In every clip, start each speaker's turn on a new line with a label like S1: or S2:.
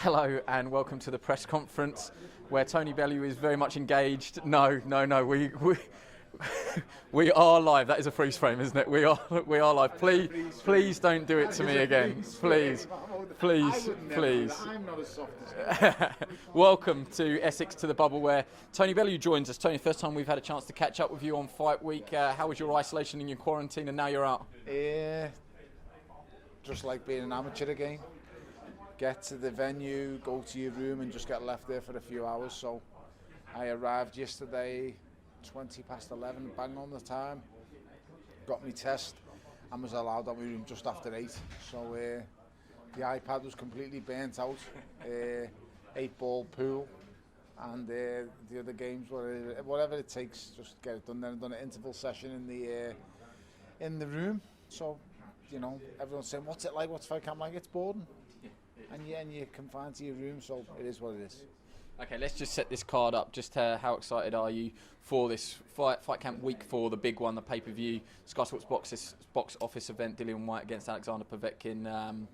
S1: Hello and welcome to the press conference where Tony Bellew is very much engaged. No, we are live. That is a freeze frame, isn't it? We are live. Please don't do it to me again. Please.
S2: I'm not as soft as
S1: Welcome to Essex to the Bubble, where Tony Bellew joins us. Tony, first time we've had a chance to catch up with you on Fight Week. How was your isolation and your quarantine, and now you're out?
S2: Just like being an amateur again. Get to the venue, go to your room and just get left there for a few hours. So I arrived yesterday 20 past 11, bang on the time, got my test and was allowed out my room just after 8. So the iPad was completely burnt out, 8-ball pool, and the other games, whatever it takes, just get it done. Then I've done an interval session in the room. So, you know, everyone's saying, what's it like, what's fight camp like? It's boring. And you're confined to your room, so it is what it is.
S1: Okay, let's just set this card up. Just how excited are you for this fight camp week 4, the big one, the pay-per-view Sky Sports box office event, Dillian Whyte against Alexander Povetkin.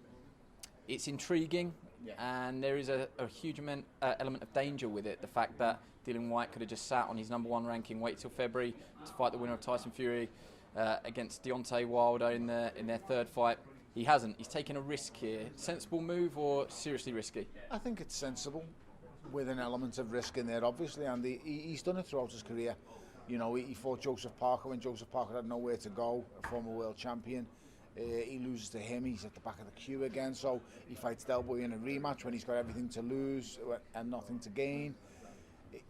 S1: It's intriguing, and there is a huge element of danger with it. The fact that Dillian Whyte could have just sat on his #1 ranking, wait till February to fight the winner of Tyson Fury against Deontay Wilder in their third fight. He hasn't. He's taken a risk here. Sensible move or seriously risky?
S2: I think it's sensible, with an element of risk in there, obviously, and he's done it throughout his career. You know, he fought Joseph Parker when Joseph Parker had nowhere to go, a former world champion. He loses to him, he's at the back of the queue again, so he fights Delfine in a rematch when he's got everything to lose and nothing to gain.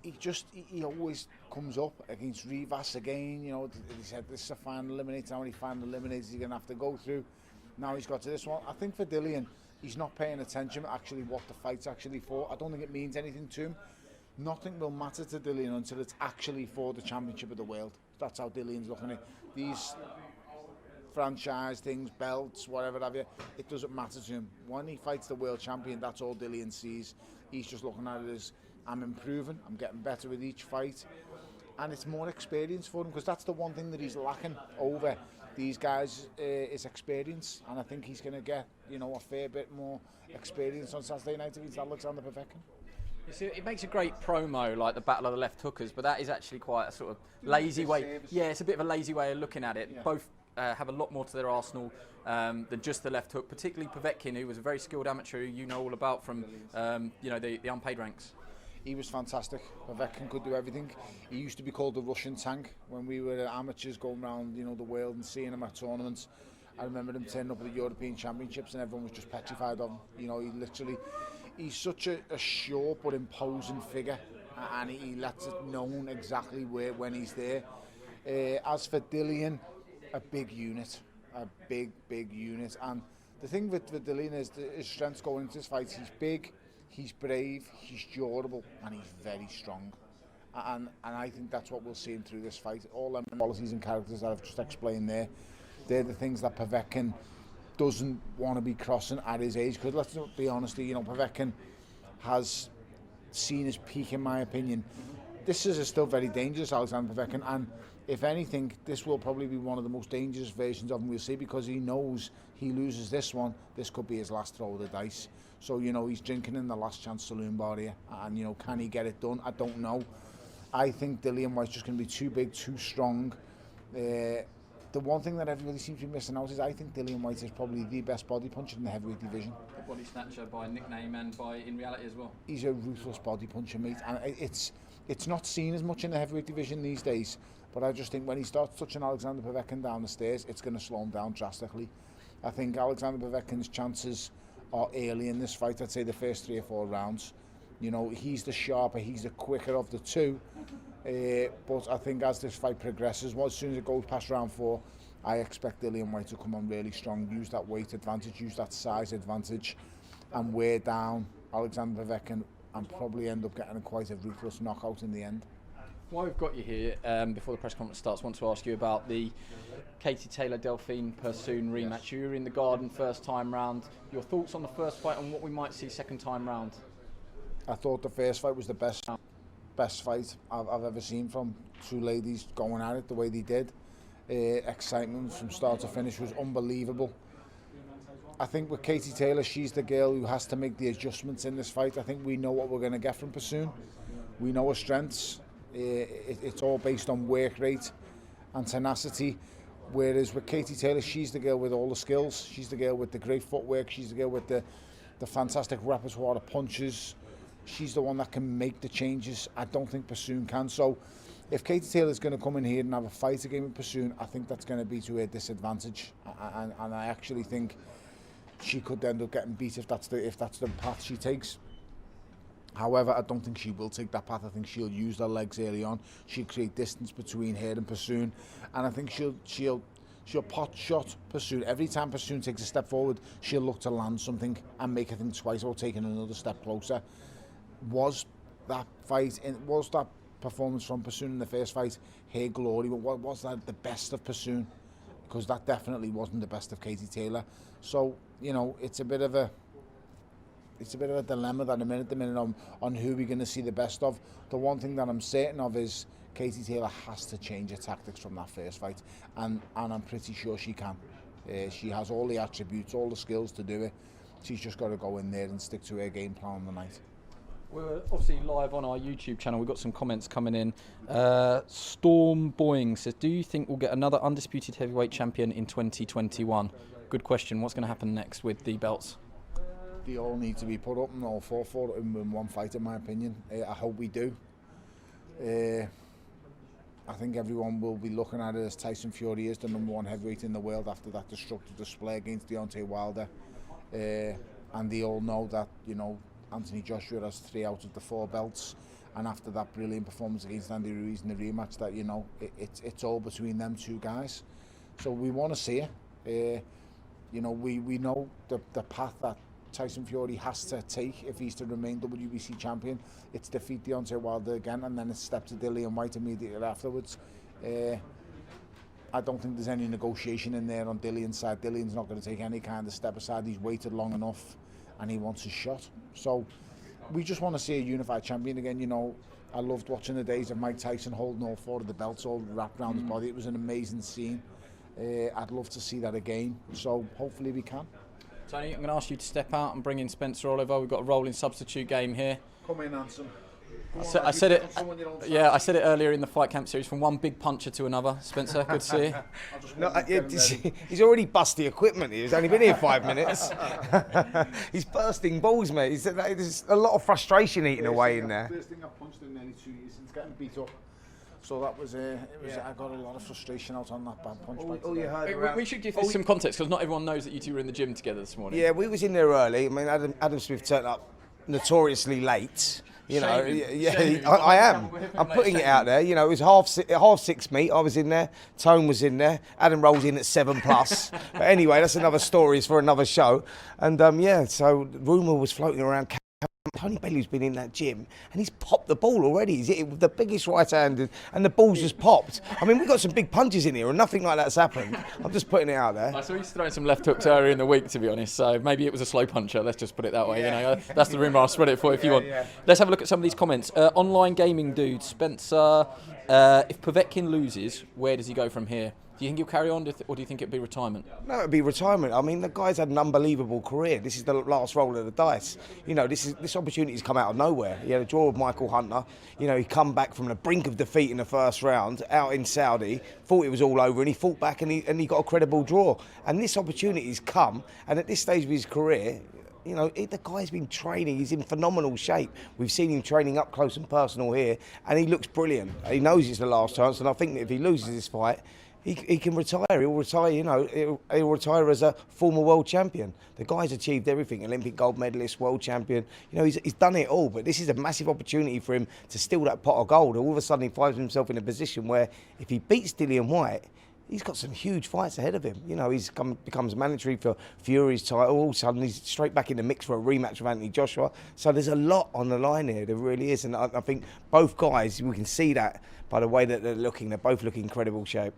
S2: He always comes up against Rivas again. You know, he said this is a final eliminator. How many final eliminators is he going to have to go through? Now he's got to this one. I think for Dillian, he's not paying attention actually what the fight's actually for. I don't think it means anything to him. Nothing will matter to Dillian until it's actually for the championship of the world. That's how Dillian's looking at it. These franchise things, belts, whatever have you, it doesn't matter to him. When he fights the world champion, that's all Dillian sees. He's just looking at it as, I'm improving, I'm getting better with each fight. And it's more experience for him, because that's the one thing that he's lacking over these guys is experience, and I think he's going to get, you know, a fair bit more experience on Saturday night against Alexander Povetkin.
S1: You see, it makes a great promo, like the Battle of the Left Hookers, but that is actually quite a sort of lazy way. Yeah, it's a bit of a lazy way of looking at it. Yeah. Both have a lot more to their arsenal than just the left hook, particularly Povetkin, who was a very skilled amateur who you know all about from you know, the unpaid ranks.
S2: He was fantastic. Povetkin could do everything. He used to be called the Russian tank when we were amateurs going around, you know, the world and seeing him at tournaments. I remember him turning up at the European Championships and everyone was just petrified of him. You know, he's such a short but imposing figure, and he lets it known exactly when he's there. As for Dillian, a big unit, and the thing with Dillian is his strengths going into this fight. He's big, he's brave, he's durable, and he's very strong. And I think that's what we'll see him through this fight. All them qualities and characters that I've just explained there, they're the things that Povetkin doesn't want to be crossing at his age. Because let's be honest, you know, Povetkin has seen his peak, in my opinion. This is a still very dangerous Alexander Povetkin, and if anything, this will probably be one of the most dangerous versions of him we'll see, because he knows he loses this one, this could be his last throw of the dice. So, you know, he's drinking in the last chance saloon bar here, and, you know, can he get it done? I don't know. I think Dillian Whyte's just going to be too big, too strong. The one thing that everybody seems to be missing out is I think Dillian Whyte is probably the best body puncher in the heavyweight division.
S1: The body snatcher by nickname and by in reality as well.
S2: He's a ruthless body puncher, mate, and it's not seen as much in the heavyweight division these days, but I just think when he starts touching Alexander Povetkin down the stairs, it's going to slow him down drastically. I think Alexander Povetkin's chances are early in this fight. I'd say the first 3 or 4 rounds. You know, he's the sharper, he's the quicker of the two. But I think as this fight progresses, as soon as it goes past round 4, I expect Dillian Whyte to come on really strong, use that weight advantage, use that size advantage, and wear down Alexander Povetkin, and probably end up getting quite a ruthless knockout in the end.
S1: While we've got you here, before the press conference starts, I want to ask you about the Katie Taylor Delfine Persoon rematch. Yes. You were in the garden first time round. Your thoughts on the first fight and what we might see second time round?
S2: I thought the first fight was the best fight I've ever seen from two ladies going at it the way they did. Excitement from start to finish was unbelievable. I think with Katie Taylor, she's the girl who has to make the adjustments in this fight. I think we know what we're going to get from Persoon. We know her strengths. It's all based on work rate and tenacity. Whereas with Katie Taylor, she's the girl with all the skills. She's the girl with the great footwork. She's the girl with the fantastic repertoire of punches. She's the one that can make the changes. I don't think Persoon can. So if Katie Taylor's going to come in here and have a fight again with Persoon, I think that's going to be to her disadvantage. And I actually think she could end up getting beat if that's the path she takes. However, I don't think she will take that path. I think she'll use her legs early on. She'll create distance between her and Persoon, and I think she'll pot shot Persoon. Every time Persoon takes a step forward, she'll look to land something and make her think twice about taking another step closer. Was that performance from Persoon in the first fight her glory? But was that the best of Persoon? Because that definitely wasn't the best of Katie Taylor. So, you know, it's a bit of a dilemma that at the minute on who we're going to see the best of. The one thing that I'm certain of is Katie Taylor has to change her tactics from that first fight, and I'm pretty sure she can. She has all the attributes, all the skills to do it. She's just got to go in there and stick to her game plan on the night.
S1: We're obviously live on our YouTube channel. We've got some comments coming in. Storm Boying says, do you think we'll get another undisputed heavyweight champion in 2021? Good question. What's going to happen next with the belts?
S2: They all need to be put up and all fought for in one fight, in my opinion. I hope we do. I think everyone will be looking at it as Tyson Fury is the #1 heavyweight in the world after that destructive display against Deontay Wilder. And they all know that, you know, Anthony Joshua has 3 out of the 4 belts, and after that brilliant performance against Andy Ruiz in the rematch, that, you know, it's all between them 2 guys. So we want to see it. You know, we know the path that Tyson Fury has to take if he's to remain WBC champion. It's defeat Deontay Wilder again, and then it's step to Dillian Whyte immediately afterwards. I don't think there's any negotiation in there on Dillian's side. Dillian's not going to take any kind of step aside. He's waited long enough, and he wants his shot. So we just want to see a unified champion again. You know, I loved watching the days of Mike Tyson holding all 4 of the belts all wrapped around his body. It was an amazing scene. I'd love to see that again. So hopefully we can.
S1: Tony, I'm going to ask you to step out and bring in Spencer Oliver. We've got a rolling substitute game here.
S2: Come in, Anson.
S1: I said it. Yeah, I said it earlier in the Fight Camp series. From one big puncher to another. Spencer, good to see you.
S3: No, he's already bust the equipment. He's only been here 5 minutes. He's bursting balls, mate. There's a lot of frustration eating away in there.
S2: First thing I punched in nearly 2 years since getting beat up. So that was I got a lot of frustration out on that bad punch.
S1: We should give this some context, because not everyone knows that you two were in the gym together this morning.
S3: Yeah, we was in there early. I mean, Adam Smith turned up notoriously late. You know, I am. I'm putting it out there. You know, it was half six meet. I was in there. Tone was in there. Adam rolls in at 7+. But anyway, that's another story. It's for another show. And so rumour was floating around. Tony Bellew's been in that gym and he's popped the ball already. He's hit it with the biggest right hand and the ball's just popped. I mean, we've got some big punches in here and nothing like that's happened. I'm just putting it out there.
S1: I saw you throwing some left hooks earlier in the week, to be honest, so maybe it was a slow puncher. Let's just put it that way. You know, that's the rumour. I'll spread it for you if you want. Yeah. Let's have a look at some of these comments. Online gaming dude, Spencer, if Povetkin loses, where does he go from here? Do you think he'll carry on, or do you think it'll be retirement?
S3: No, it'll be retirement. I mean, the guy's had an unbelievable career. This is the last roll of the dice. You know, this opportunity's come out of nowhere. He had a draw with Michael Hunter. You know, he come back from the brink of defeat in the first round, out in Saudi, thought it was all over, and he fought back and he got a credible draw. And this opportunity's come, and at this stage of his career, you know, the guy's been training. He's in phenomenal shape. We've seen him training up close and personal here, and he looks brilliant. He knows it's the last chance, and I think that if he loses this fight, he can retire. He'll retire, you know, he'll retire as a former world champion. The guy's achieved everything, Olympic gold medalist, world champion. You know, he's done it all, but this is a massive opportunity for him to steal that pot of gold. All of a sudden he finds himself in a position where if he beats Dillian Whyte, he's got some huge fights ahead of him. You know, becomes mandatory for Fury's title. All of a sudden, he's straight back in the mix for a rematch with Anthony Joshua. So there's a lot on the line here. There really is. And I think both guys, we can see that by the way that they're looking. They're both looking in incredible shape.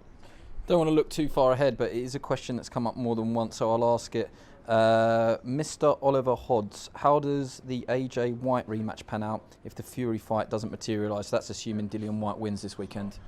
S1: Don't want to look too far ahead, but it is a question that's come up more than once, so I'll ask it. Mr. Oliver Hodds, how does the AJ White rematch pan out if the Fury fight doesn't materialise? That's assuming Dillian Whyte wins this weekend.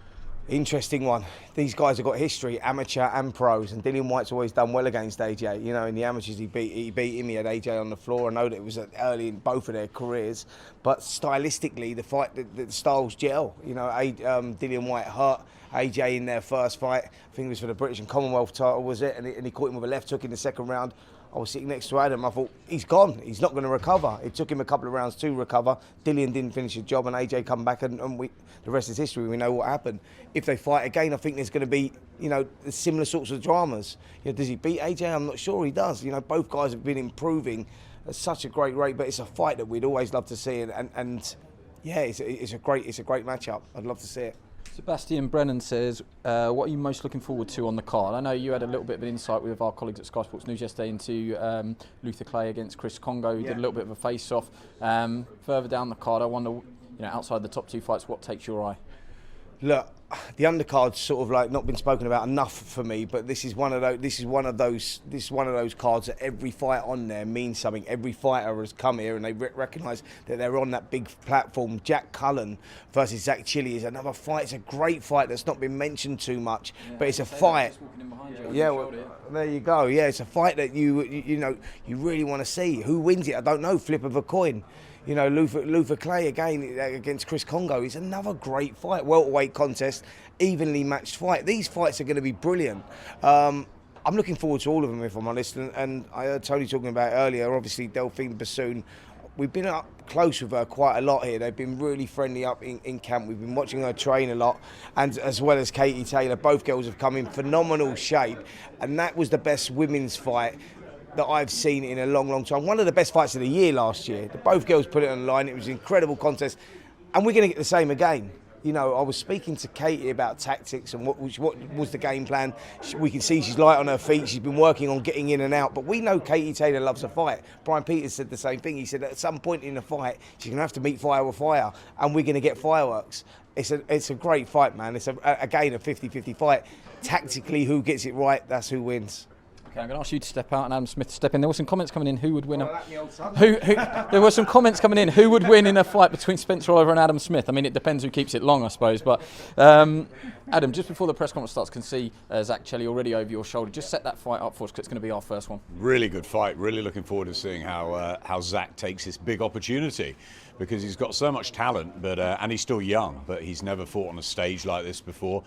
S3: Interesting one. These guys have got history, amateur and pros, and Dillian Whyte's always done well against AJ. You know, in the amateurs he beat him, he had AJ on the floor. I know that it was early in both of their careers, but stylistically the fight, the styles gel. You know, Dillian Whyte hurt AJ in their first fight. I think it was for the British and Commonwealth title, was it? And he caught him with a left hook in the second round. I was sitting next to Adam. I thought, he's gone. He's not going to recover. It took him a couple of rounds to recover. Dillian didn't finish his job, and AJ come back, and the rest is history. We know what happened. If they fight again, I think there's going to be, you know, similar sorts of dramas. You know, does he beat AJ? I'm not sure he does. You know, both guys have been improving at such a great rate, but it's a fight that we'd always love to see, and yeah, it's a great matchup. I'd love to see it.
S1: Sebastian Brennan says, what are you most looking forward to on the card? I know you had a little bit of an insight with our colleagues at Sky Sports News yesterday into Luther Clay against Chris Congo. You did a little bit of a face-off. Further down the card, I wonder, you know, outside the top two fights, what takes your eye? Look,
S3: the undercard's sort of like not been spoken about enough for me, but this is one of those cards that every fight on there means something. Every fighter has come here and they recognise that they're on that big platform. Jack Cullen versus Zach Chelli is another fight. It's a great fight that's not been mentioned too much, but it's a fight. Yeah, well, there you go. Yeah, it's a fight that you know you really want to see. Who wins it? I don't know. Flip of a coin. You know, Luther Clay again against Chris Congo is another great fight. Welterweight contest, evenly matched fight. These fights are going to be brilliant. I'm looking forward to all of them, if I'm honest. And I heard Tony talking about earlier, obviously, Delfine Persoon. We've been up close with her quite a lot here. They've been really friendly up in camp. We've been watching her train a lot, and as well as Katie Taylor. Both girls have come in phenomenal shape. And that was the best women's fight that I've seen in a long, long time. One of the best fights of the year last year. Both girls put it on the line. It was an incredible contest. And we're going to get the same again. You know, I was speaking to Katie about tactics and what was the game plan. We can see she's light on her feet. She's been working on getting in and out. But we know Katie Taylor loves a fight. Brian Peters said the same thing. He said at some point in the fight, she's going to have to meet fire with fire. And we're going to get fireworks. It's a great fight, man. It's, again, a 50-50 fight. Tactically, who gets it right, that's who wins.
S1: Okay, I'm going to ask you to step out and Adam Smith to step in. There were some comments coming in. Who would win? There were some comments coming in. Who would win in a fight between Spencer Oliver and Adam Smith? I mean, it depends who keeps it long, I suppose. But Adam, just before the press conference starts, can see Zach Chelli already over your shoulder. Just set that fight up for us, because it's going to be our first one.
S4: Really good fight. Really looking forward to seeing how Zach takes this big opportunity, because he's got so much talent, but and he's still young, but he's never fought on a stage like this before.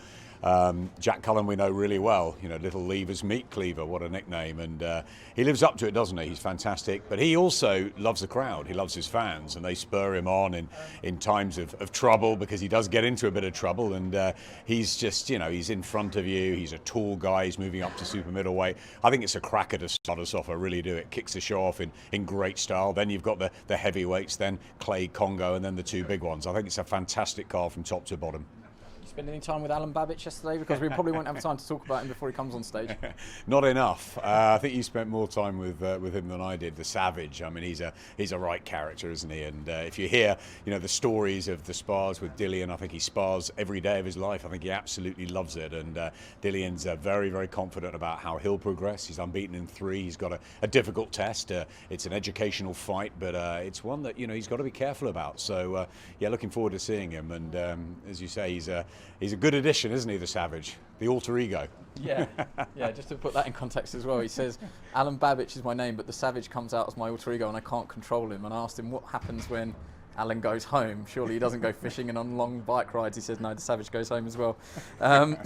S4: Jack Cullen we know really well, you know, Little Lever's Meat Cleaver, what a nickname, and he lives up to it, doesn't he? He's fantastic, but he also loves the crowd, he loves his fans, and they spur him on in times of trouble, because he does get into a bit of trouble, and he's just, you know, he's in front of you, he's a tall guy, he's moving up to super middleweight. I think it's a cracker to start us off, I really do. It kicks the show off in great style. Then you've got the heavyweights, then Clay, Congo, and then the two big ones. I think it's a fantastic card from top to bottom.
S1: Spend any time with Alan Babbage yesterday? Because we probably won't have time to talk about him before he comes on stage.
S4: Not enough. I think you spent more time with him than I did. The Savage. I mean, he's a right character, isn't he? And if you hear, you know, the stories of the spars with Dillian, I think he spars every day of his life. I think he absolutely loves it. And Dillian's very, very confident about how he'll progress. He's unbeaten in 3. He's got a difficult test. It's an educational fight, but it's one that, you know, he's got to be careful about. So yeah, looking forward to seeing him. And as you say, he's a good addition, isn't he, the Savage? The alter ego.
S1: Yeah, just to put that in context as well, he says, Alan Babbage is my name, but the Savage comes out as my alter ego and I can't control him. And I asked him what happens when Alan goes home. Surely he doesn't go fishing and on long bike rides. He says, no, the Savage goes home as well. And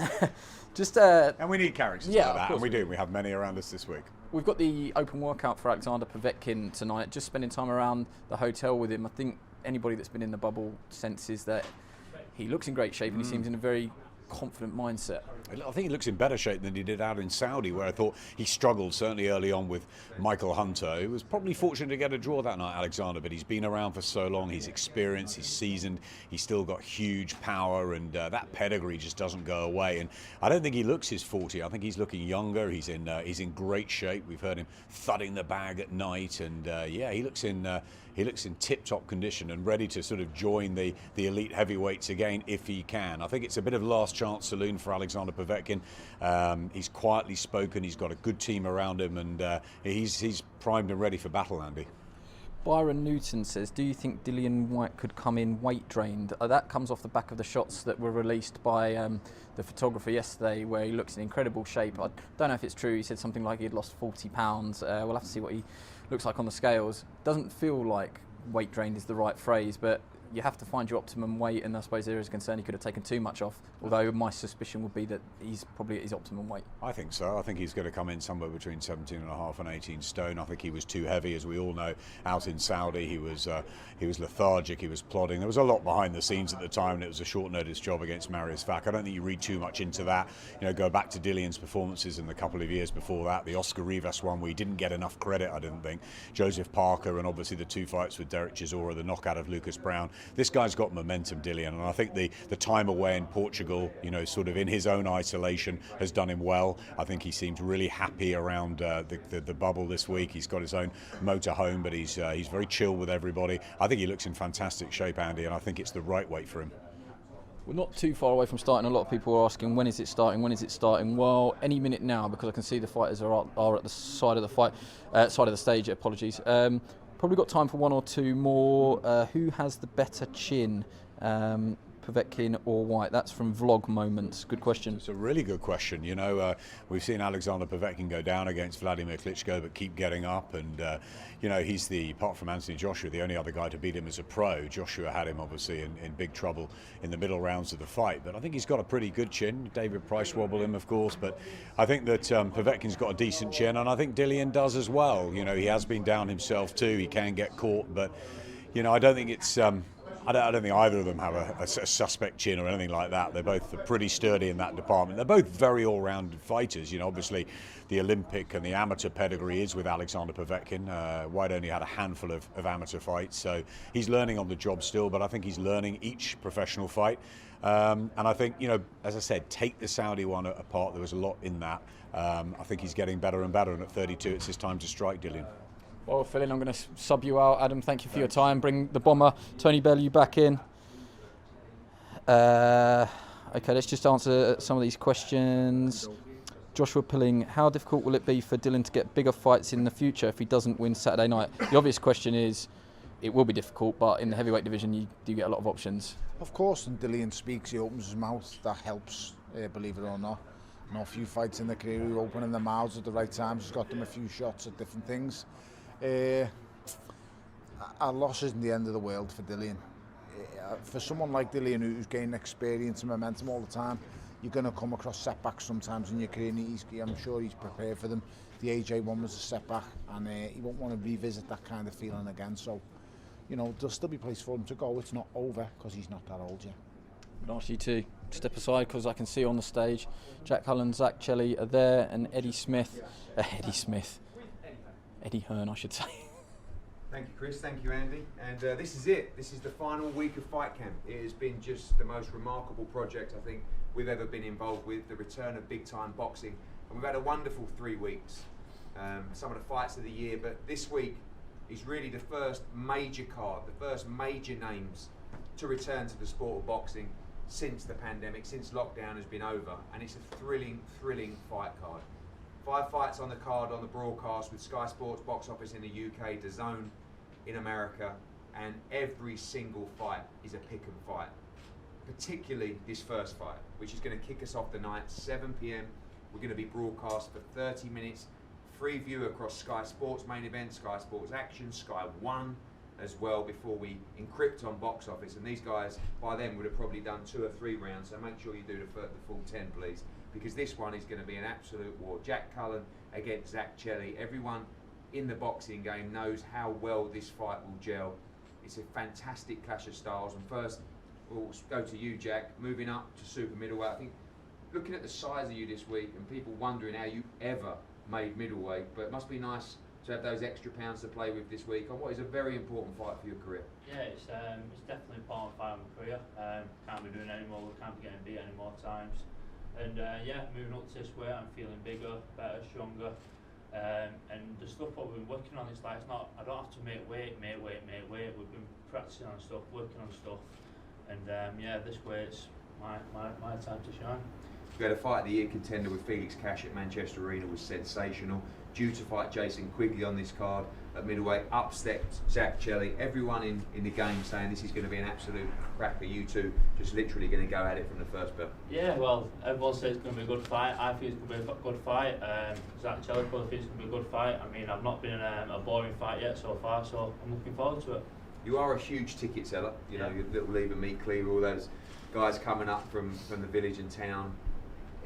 S4: we need characters like that, and we do. We have many around us this week.
S1: We've got the open workout for Alexander Povetkin tonight. Just spending time around the hotel with him. I think anybody that's been in the bubble senses that he looks in great shape and he seems in a very confident mindset.
S4: I think he looks in better shape than he did out in Saudi, where I thought he struggled, certainly early on, with Michael Hunter. He was probably fortunate to get a draw that night, Alexander, but he's been around for so long, he's experienced, he's seasoned, he's still got huge power, and that pedigree just doesn't go away. And I don't think he looks his 40. I think he's looking younger. He's in great shape. We've heard him thudding the bag at night, and yeah, he looks in tip-top condition and ready to sort of join the elite heavyweights again if he can. I think it's a bit of last chance saloon for Alexander Povetkin. He's quietly spoken. He's got a good team around him, and he's primed and ready for battle, Andy.
S1: Byron Newton says, do you think Dillian Whyte could come in weight drained? That comes off the back of the shots that were released by the photographer yesterday, where he looks in incredible shape. I don't know if it's true. He said something like he'd lost 40 pounds. We'll have to see what he looks like on the scales. Doesn't feel like weight drained is the right phrase, but you have to find your optimum weight, and I suppose there is a concern he could have taken too much off, although my suspicion would be that he's probably at his optimum weight.
S4: I think so. I think he's going to come in somewhere between 17.5 and 18 stone. I think he was too heavy, as we all know. Out in Saudi, he was lethargic, he was plodding. There was a lot behind the scenes at the time, and it was a short notice job against Marius Vac. I don't think you read too much into that. Go back to Dillian's performances in the couple of years before that, the Oscar Rivas one, where he didn't get enough credit, I didn't think. Joseph Parker, and obviously the 2 fights with Derek Chisora, the knockout of Lucas Brown. This guy's got momentum, Dillian, and I think the time away in Portugal, sort of in his own isolation, has done him well. I think he seems really happy around the bubble this week. He's got his own motorhome, but he's very chill with everybody. I think he looks in fantastic shape, Andy, and I think it's the right weight for him.
S1: We're not too far away from starting. A lot of people are asking, when is it starting? When is it starting? Well, any minute now, because I can see the fighters are at the side of the stage. Apologies. Probably got time for one or two more. Who has the better chin, Povetkin or Whyte? That's from Vlog Moments. Good question.
S4: It's a really good question. We've seen Alexander Povetkin go down against Vladimir Klitschko, but keep getting up. And he's apart from Anthony Joshua, the only other guy to beat him as a pro. Joshua had him obviously in big trouble in the middle rounds of the fight. But I think he's got a pretty good chin. David Price wobbled him, of course, but I think that Povetkin's got a decent chin, and I think Dillian does as well. He has been down himself too. He can get caught, but I don't think it's. I don't think either of them have a suspect chin or anything like that. They're both pretty sturdy in that department. They're both very all-round fighters. Obviously the Olympic and the amateur pedigree is with Alexander Povetkin. Whyte only had a handful of amateur fights, so he's learning on the job still, but I think he's learning each professional fight. And I think, as I said, take the Saudi one apart. There was a lot in that. I think he's getting better and better, and at 32 it's his time to strike, Dillian.
S1: Well, Phil, I'm going to sub you out. Adam, thank you for your time. Bring the bomber, Tony Bellew, back in. Okay, let's just answer some of these questions. Joshua Pilling, how difficult will it be for Dillian to get bigger fights in the future if he doesn't win Saturday night? The obvious question is, it will be difficult, but in the heavyweight division, you do get a lot of options.
S2: Of course, when Dillian speaks, he opens his mouth. That helps, believe it or not. A few fights in the career, who opening their mouths at the right times. He's got them a few shots at different things. A loss isn't the end of the world for Dillian. For someone like Dillian who's gaining experience and momentum all the time, you're going to come across setbacks sometimes in your career, and I'm sure he's prepared for them. The AJ one was a setback, and he won't want to revisit that kind of feeling again. So, there'll still be place for him to go. It's not over because he's not that old yet.
S1: I'd ask you to step aside because I can see on the stage Jack Cullen, Zach Chelli are there, and Eddie Hearn, I should say.
S5: Thank you, Chris. Thank you, Andy. And this is it. This is the final week of Fight Camp. It has been just the most remarkable project I think we've ever been involved with, the return of big-time boxing. And we've had a wonderful 3 weeks. Some of the fights of the year, but this week is really the first major card, the first major names to return to the sport of boxing since the pandemic, since lockdown has been over. And it's a thrilling, thrilling fight card. 5 fights on the card on the broadcast with Sky Sports box office in the UK, DAZN in America, and every single fight is a pick and fight. Particularly this first fight, which is going to kick us off the night, 7 p.m. We're going to be broadcast for 30 minutes, free view across Sky Sports main event, Sky Sports Action, Sky One as well, before we encrypt on box office. And these guys by then would have probably done 2 or 3 rounds, so make sure you do the full 10, please, because this one is going to be an absolute war. Jack Cullen against Zach Chelli. Everyone in the boxing game knows how well this fight will gel. It's a fantastic clash of styles. And first, we'll go to you, Jack. Moving up to super middleweight, I think, looking at the size of you this week and people wondering how you ever made middleweight, but it must be nice to have those extra pounds to play with this week on what is a very important fight for your career.
S6: Yeah, it's definitely an important fight in my career. Can't be doing it anymore, can't be getting beat any more times. And yeah, moving up to this weight, I'm feeling bigger, better, stronger. And the stuff what we've been working on, it's like, it's not, I don't have to make weight. We've been practicing on stuff, working on stuff. And yeah, this weight's my time to shine.
S5: We had a fight of the year contender with Felix Cash at Manchester Arena, was sensational. Due to fight Jason Quigley on this card. at middleweight, up-stepped Zach Chelli. Everyone in the game saying this is going to be an absolute cracker. You two just literally going to go at it from the first bell.
S6: Yeah, well, everyone says it's going to be a good fight. I think it's going to be a good fight. Zach Chelli probably thinks it's going to be a good fight. I mean, I've not been in a boring fight yet so far, so I'm looking forward to it.
S5: You are a huge ticket seller. You know, your Little Lever, Meat Cleaver, all those guys coming up from the village and town.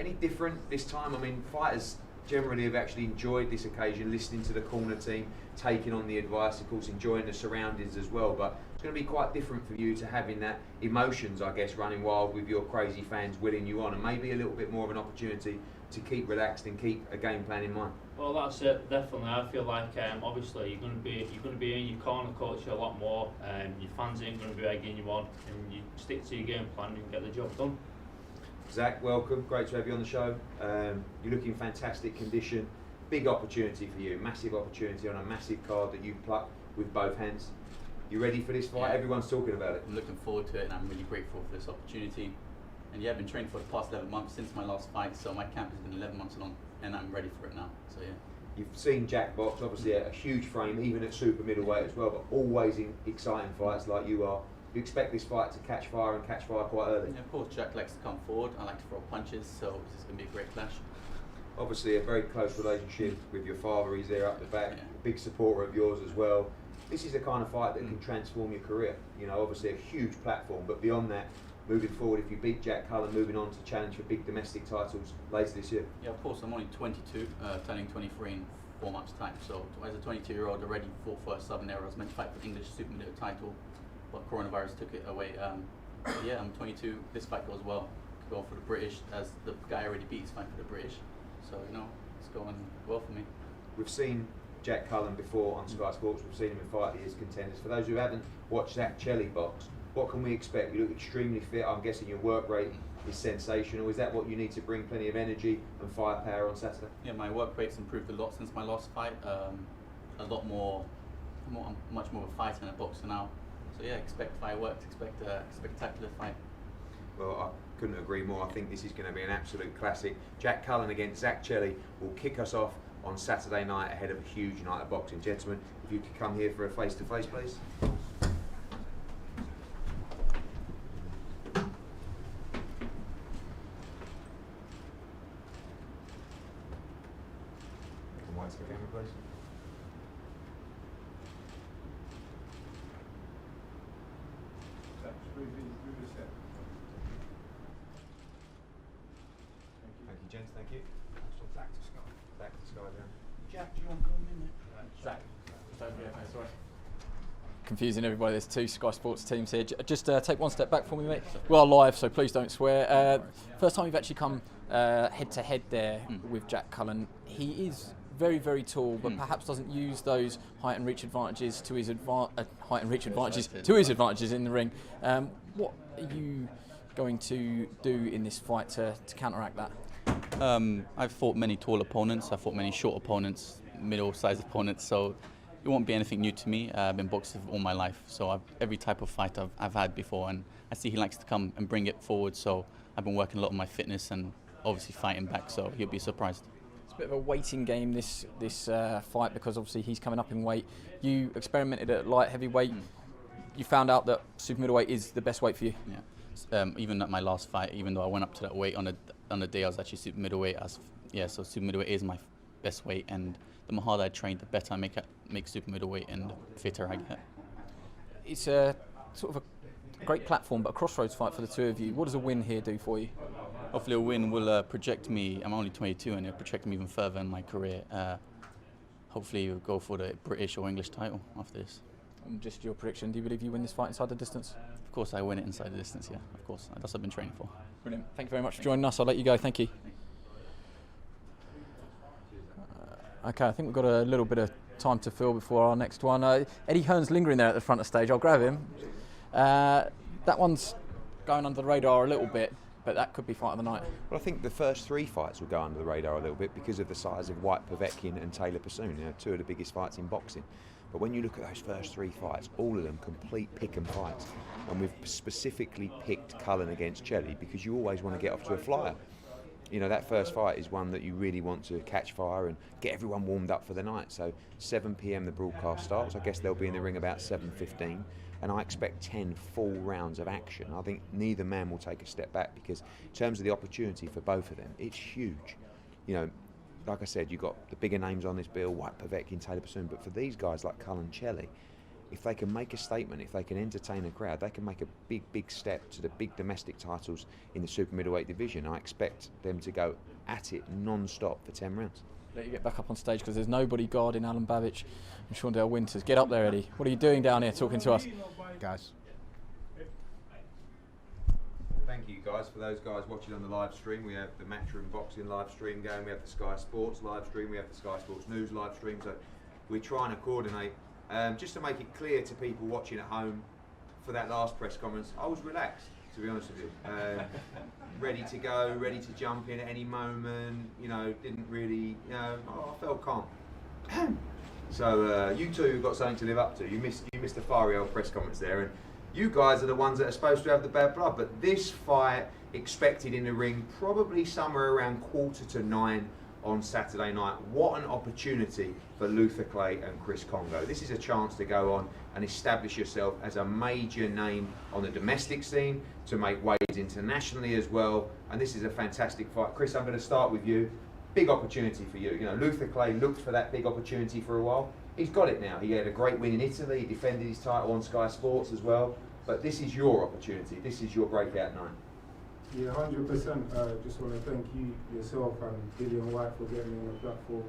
S5: Any different this time? I mean, fighters generally have actually enjoyed this occasion, listening to the corner team, taking on the advice, of course, enjoying the surroundings as well. But it's going to be quite different for you to having that emotions, I guess, running wild with your crazy fans willing you on, and maybe a little bit more of an opportunity to keep relaxed and keep a game plan in mind.
S6: Well, that's it. Definitely, I feel like obviously you're going to be in your corner coach a lot more. Your fans ain't going to be egging you on, and you stick to your game plan and get the job done.
S5: Zach, welcome. Great to have you on the show. You're looking in fantastic condition. Big opportunity for you. Massive opportunity on a massive card that you pluck with both hands. You ready for this fight?
S7: Yeah.
S5: Everyone's talking about it.
S7: I'm looking forward to it, and I'm really grateful for this opportunity. And yeah, I've been training for the past 11 months since my last fight, so my camp has been 11 months long, and I'm ready for it now. So yeah.
S5: You've seen Jack box, obviously a huge frame, even at super middleweight as well, but always in exciting fights like you are. You expect this fight to catch fire and catch fire quite early.
S7: Yeah, of course, Jack likes to come forward. I like to throw punches, so this is going to be a great clash.
S5: Obviously a very close relationship with your father. He's there up the back,
S7: Yeah.
S5: a big supporter of yours as well. This is the kind of fight that can transform your career. You know, obviously a huge platform, but beyond that, moving forward, if you beat Jack Cullen, moving on to challenge for big domestic titles later this year.
S7: Yeah, of course, I'm only 22, turning 23 in 4 months' time. So as a 22-year-old, already fought for a Southern era. I was meant to fight for the English super middleweight title, but coronavirus took it away. Yeah, I'm 22. This fight goes well. Could go for the British, as the guy already beat his fight for the British. So you know, it's going well for me.
S5: We've seen Jack Cullen before on Sky Sports. We've seen him in fight years contenders. For those who haven't watched Zach Chelli box, what can we expect? You look extremely fit. I'm guessing your work rate is sensational. Is that what you need to bring plenty of energy and firepower on Saturday?
S7: Yeah, my work rate's improved a lot since my last fight. A lot more, much more of a fighter and a boxer now. So yeah, expect fireworks, expect a spectacular fight.
S5: Well, I couldn't agree more. I think this is going to be an absolute classic. Jack Cullen against Zach Chelli will kick us off on Saturday night ahead of a huge night of boxing. Gentlemen, if you could come here for a face-to-face, please. White's the camera, please. Thank you, gents. Thank you. Back to Sky. Back to Sky, then.
S7: Jack, do you want to come in there?
S1: Zach. Confusing everybody, there's two Sky Sports teams here. Just take one step back for me, mate. We are live, so please don't swear. First time you've actually come head to head there with Jack Cullen. He is very, very tall, but perhaps doesn't use those height and reach advantages to his advantages in the ring. What are you going to do in this fight to counteract that?
S7: I've fought many tall opponents. I've fought many short opponents, middle-sized opponents. So it won't be anything new to me. I've been boxing all my life, so every type of fight I've had before, and I see he likes to come and bring it forward. So I've been working a lot on my fitness and obviously fighting back. So he'll be surprised.
S1: It's a bit of a waiting game, this fight, because obviously he's coming up in weight. You experimented at light heavyweight. You found out that super middleweight is the best weight for you.
S7: Yeah. Even at my last fight, even though I went up to that weight on the day I was actually super middleweight. So super middleweight is my best weight, and the harder I train, the better I make super middleweight, and the fitter I get.
S1: It's a sort of a great platform, but a crossroads fight for the two of you. What does a win here do for you?
S7: Hopefully a win will project me. I'm only 22, and it'll project me even further in my career. Hopefully we'll go for the British or English title after this.
S1: And just your prediction, do you believe you win this fight inside the distance?
S7: Of course I win it inside the distance, yeah, of course. That's what I've been training for.
S1: Brilliant. Thank you very much for joining us. I'll let you go. Thank you. Okay, I think we've got a little bit of time to fill before our next one. Eddie Hearn's lingering there at the front of the stage. I'll grab him. That one's going under the radar a little bit, but that could be fight of the night.
S8: Well, I think the first three fights will go under the radar a little bit because of the size of Whyte, Povetkin and Taylor Persoon, two of the biggest fights in boxing. But when you look at those first three fights, all of them complete pick and fights. And we've specifically picked Cullen against Chelli because you always want to get off to a flyer. you know, that first fight is one that you really want to catch fire and get everyone warmed up for the night. So 7 p.m. the broadcast starts. I guess they'll be in the ring about 7:15, and I expect 10 full rounds of action. I think neither man will take a step back, because in terms of the opportunity for both of them, it's huge. You know, like I said, you've got the bigger names on this bill, Whyte, Povetkin, Taylor, Persoon, but for these guys like Cullen, Chelli, if they can make a statement, if they can entertain a crowd, they can make a big step to the big domestic titles in the super middleweight division. I expect them to go at it non-stop for 10 rounds.
S1: Let you get back up on stage, because there's nobody guarding Alan Babbage and Shaundale Winters. Get up there, Eddie. What are you doing down here talking to us?
S2: Guys.
S5: Thank you guys. For those guys watching on the live stream, we have the Matchroom Boxing live stream going, we have the Sky Sports live stream, we have the Sky Sports News live stream, so we're trying to coordinate. Just to make it clear to people watching at home, for that last press conference, I was relaxed, to be honest with you. Ready to go, ready to jump in at any moment, you know, didn't really, you know, I felt calm. So you two have got something to live up to. You missed the fiery old press conference there, and you guys are the ones that are supposed to have the bad blood, but this fight expected in the ring probably somewhere around 8:45 on Saturday night. What an opportunity for Luther Clay and Chris Congo. This is a chance to go on and establish yourself as a major name on the domestic scene, to make waves internationally as well, and this is a fantastic fight. Chris, I'm going to start with you. Big opportunity for you. You know, Luther Clay looked for that big opportunity for a while. He's got it now. He had a great win in Italy, he defended his title on Sky Sports as well, but this is your opportunity. This is your breakout night.
S9: Yeah, 100%. Just want to thank you yourself and Dillian Whyte for getting me on the platform.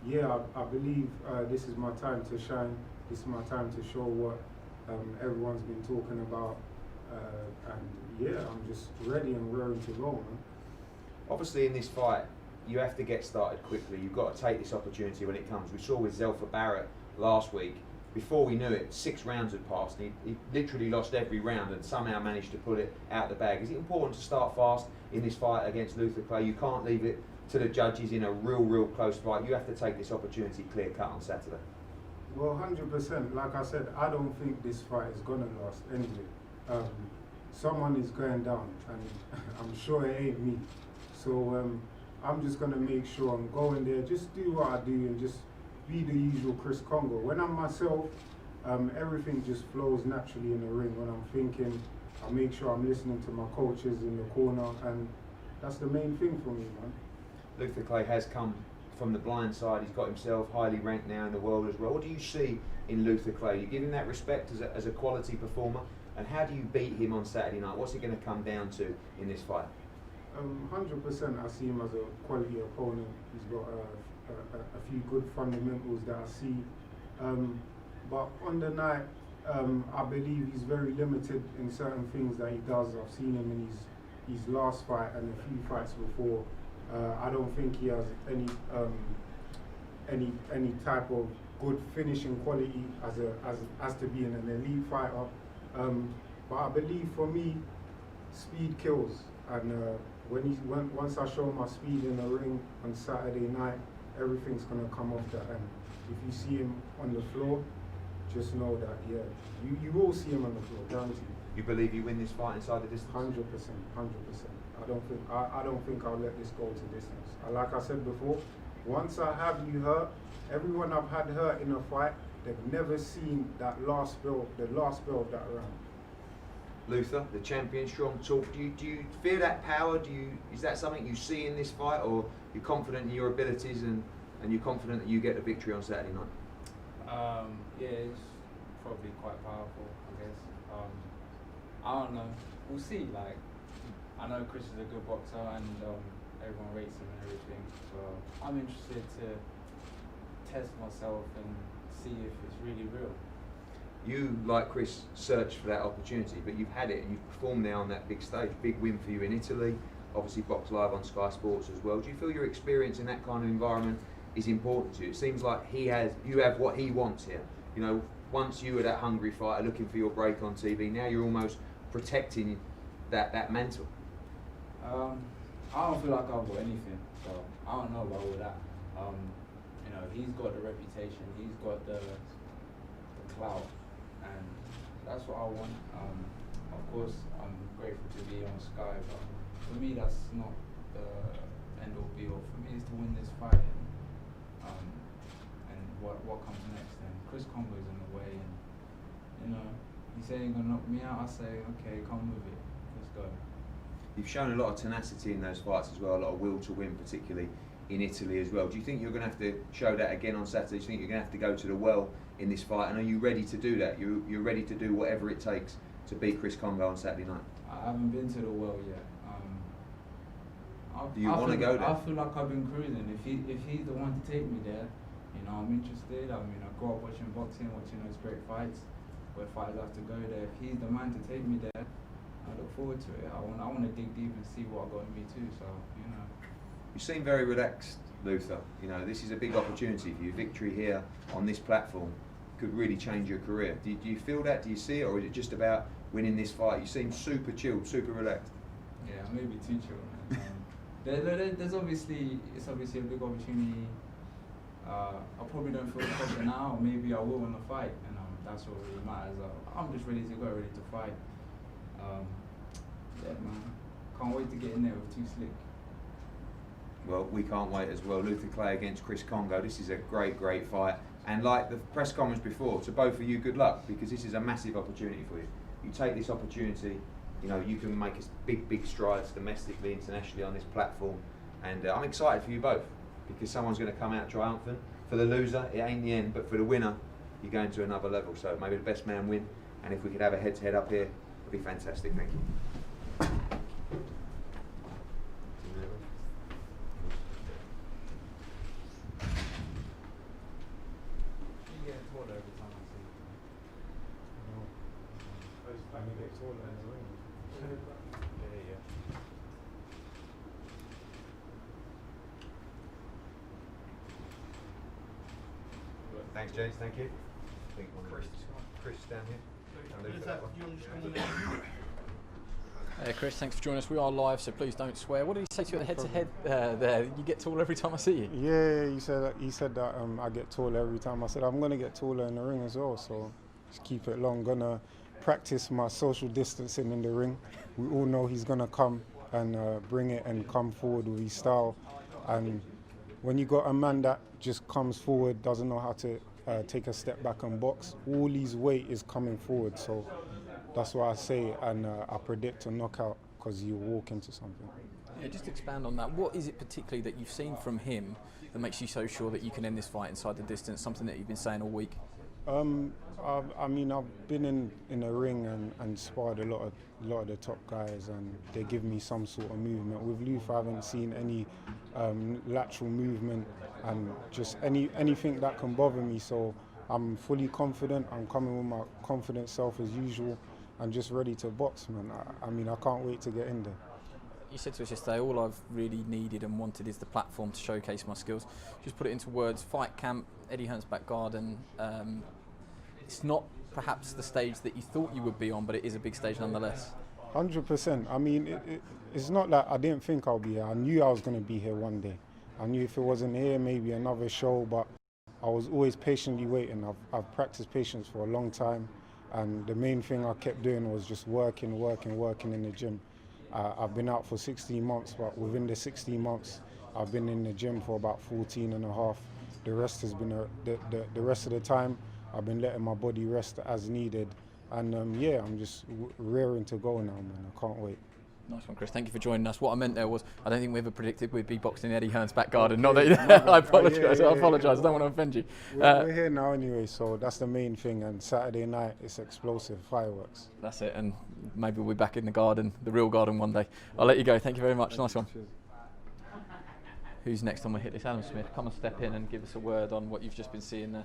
S9: Yeah, I believe this is my time to shine. This is my time to show what everyone's been talking about. And yeah, I'm just ready and raring to go, man.
S5: Obviously in this fight, you have to get started quickly. You've got to take this opportunity when it comes. We saw with Zelfa Barrett last week, before we knew it, 6 rounds had passed. He literally lost every round and somehow managed to pull it out of the bag. Is it important to start fast in this fight against Luther Clay? You can't leave it to the judges in a real close fight. You have to take this opportunity clear cut on Saturday.
S9: Well, 100%. Like I said, I don't think this fight is going to last anyway. Someone is going down, and I'm sure it ain't me. So I'm just going to make sure I'm going there, just do what I do and just be the usual Chris Congo. When I'm myself, everything just flows naturally in the ring. When I'm thinking, I make sure I'm listening to my coaches in the corner, and that's the main thing for me, man.
S5: Luther Clay has come from the blind side. He's got himself highly ranked now in the world as well. What do you see in Luther Clay? You give him that respect as a quality performer, and how do you beat him on Saturday night? What's it going to come down to in this fight?
S9: 100%. I see him as a quality opponent. He's got a few good fundamentals that I see. But on the night, I believe he's very limited in certain things that he does. I've seen him in his last fight and a few fights before. I don't think he has any type of good finishing quality as to being an elite fighter. But I believe for me, speed kills, and once I show my speed in the ring on Saturday night, everything's gonna come off that. And if you see him on the floor, just know that you will see him on the floor, guaranteed.
S5: You believe you win this fight inside the distance?
S9: 100%. I don't think I'll let this go to distance. Like I said before, once I have you hurt, everyone I've had hurt in a fight, they've never seen that last bell of that round.
S5: Luther, the champion, strong talk. Do you feel that power? Is that something you see in this fight, or you're confident in your abilities and you're confident that you get the victory on Saturday night?
S10: Yeah, it's probably quite powerful, I guess. I don't know. We'll see. Like, I know Chris is a good boxer, and everyone rates him and everything. So I'm interested to test myself and see if it's really real.
S5: You, like Chris, searched for that opportunity, but you've had it and you've performed now on that big stage. Big win for you in Italy, obviously boxed live on Sky Sports as well. Do you feel your experience in that kind of environment is important to you? It seems like you have what he wants here. You know, once you were that hungry fighter looking for your break on TV, now you're almost protecting that mantle.
S10: I don't feel like I've got anything, so I don't know about all that. You know, he's got the reputation, he's got the clout, and that's what I want. Of course, I'm grateful to be on Sky, but for me, that's not the end all be all. For me, it's to win this fight, and what comes next. And Chris Congo is in the way, and you know, he said he's gonna knock me out. I say, okay, come with it, let's go.
S8: You've shown a lot of tenacity in those fights as well, a lot of will to win, particularly in Italy as well. Do you think you're going to have to show that again on Saturday? Do you think you're going to have to go to the well in this fight? And are you ready to do that? You're ready to do whatever it takes to beat Chris Congo on Saturday night?
S10: I haven't been to the well yet.
S8: Do you want to go there?
S10: I feel like I've been cruising. If he's the one to take me there, you know, I'm interested. I mean, I grew up watching boxing, watching those great fights where fighters have to go there. If he's the man to take me there, I look forward to it. I want to dig deep and see what I got in me too. So, you know.
S8: You seem very relaxed, Luther. You know, this is a big opportunity for you. Victory here on this platform could really change your career. Do you feel that? Do you see it? Or is it just about winning this fight? You seem super chilled, super relaxed.
S10: Yeah, maybe too chilled, man. It's obviously a big opportunity. I probably don't feel the pressure now. Maybe I will in the fight, and that's what really matters. I'm just ready to go, ready to fight. Yeah, man. Can't wait to get in there with Too Slick.
S8: Well, we can't wait as well. Luther Clay against Chris Congo. This is a great, great fight. And like the press conference before, to both of you, good luck, because this is a massive opportunity for you. You take this opportunity, you know, you can make big strides domestically, internationally on this platform. And I'm excited for you both, because someone's going to come out triumphant. For the loser, it ain't the end, but for the winner, you're going to another level. So maybe the best man win. And if we could have a head-to-head up here, it'd be fantastic. Thank you.
S5: Thanks, James. Thank you. I think Chris down here.
S1: Hey Chris, thanks for joining us. We are live, so please don't swear. What did he say to you at the head-to-head there? You get taller every time I see you.
S9: Yeah, he said that I get taller every time. I said I'm gonna get taller in the ring as well, so just keep it long. Gonna practice my social distancing in the ring. We all know he's gonna come and bring it and come forward with his style. And when you got a man that just comes forward, doesn't know how to take a step back and box, all his weight is coming forward. So that's what I say, and I predict a knockout because he'll walk into something.
S1: Yeah, just expand on that. What is it particularly that you've seen from him that makes you so sure that you can end this fight inside the distance, something that you've been saying all week?
S9: I mean, I've been in a ring and sparred a lot of the top guys, and they give me some sort of movement. With Luther, I haven't seen any lateral movement and just anything that can bother me. So I'm fully confident. I'm coming with my confident self as usual, and just ready to box, man. I mean, I can't wait to get in there.
S1: You said to us yesterday, all I've really needed and wanted is the platform to showcase my skills. Just put it into words. Fight camp, Eddie Hearn's back garden. It's not perhaps the stage that you thought you would be on, but it is a big stage nonetheless.
S9: 100%. I mean, it's not that I didn't think I'll be here. I knew I was going to be here one day. I knew if it wasn't here, maybe another show, but I was always patiently waiting. I've practiced patience for a long time, and the main thing I kept doing was just working in the gym. I've been out for 16 months, but within the 16 months, I've been in the gym for about 14 and a half. The rest has been the rest of the time, I've been letting my body rest as needed. And yeah, I'm just raring to go now, man. I can't wait.
S1: Nice one, Chris. Thank you for joining us. What I meant there was, I don't think we ever predicted we'd be boxing in Eddie Hearn's back garden. Not that I apologise. I apologise. I don't want to offend you.
S9: We're here now anyway, so that's the main thing. And Saturday night, it's explosive fireworks.
S1: That's it. And maybe we'll be back in the garden, the real garden, one day. I'll let you go. Thank you very much. Nice one. Who's next on my hit list? Adam Smith. Come and step in and give us a word on what you've just been seeing there.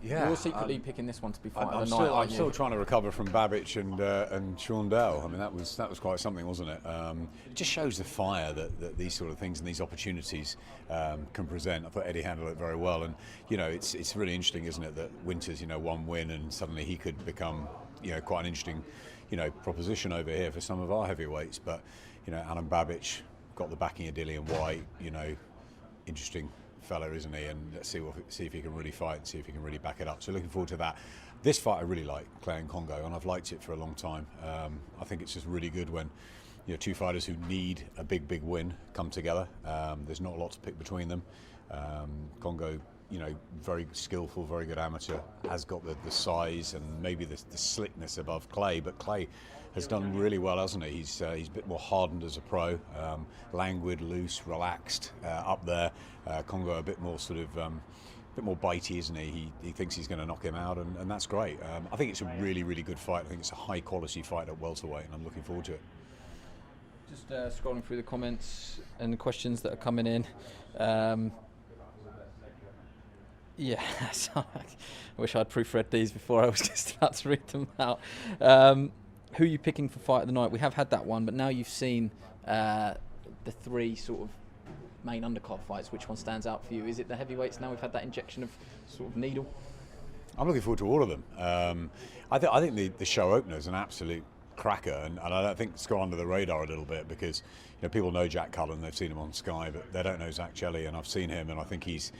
S4: Yeah,
S1: you're secretly picking this one to be fight
S4: I'm
S1: of the night.
S4: I'm still trying to recover from Babic and Sean Dell. I mean, that was quite something, wasn't it? It just shows the fire that these sort of things and these opportunities can present. I thought Eddie handled it very well, and you know, it's really interesting, isn't it, that Winters, you know, one win and suddenly he could become, you know, quite an interesting, you know, proposition over here for some of our heavyweights. But you know, Alan Babic got the backing of Dillian Whyte, you know, interesting fella, isn't he? And let's see if he can really fight and see if he can really back it up. So looking forward to that. This fight I really like, Clay and Congo, and I've liked it for a long time. I think it's just really good when, two fighters who need a big win come together. There's not a lot to pick between them. Congo, very skillful, very good amateur, has got the size and maybe the slickness above Clay, but Clay has done really well, hasn't he? He's a bit more hardened as a pro, languid, loose, relaxed up there. Congo a bit more sort of bit more bitey, isn't he? He thinks he's going to knock him out, and that's great. I think it's a really good fight. I think it's a high quality fight at welterweight, and I'm looking forward to it.
S1: Just scrolling through the comments and the questions that are coming in. Yeah, so I wish I'd proofread these before I was just about to read them out. Who are you picking for fight of the night? We have had that one, but now you've seen the 3 sort of main undercard fights. Which one stands out for you? Is it the heavyweights now we've had that injection of sort of needle?
S4: I'm looking forward to all of them. I think the show opener is an absolute cracker, and I don't think it's gone under the radar a little bit because people know Jack Cullen, they've seen him on Sky, but they don't know Zach Chelli, and I've seen him, and I think he's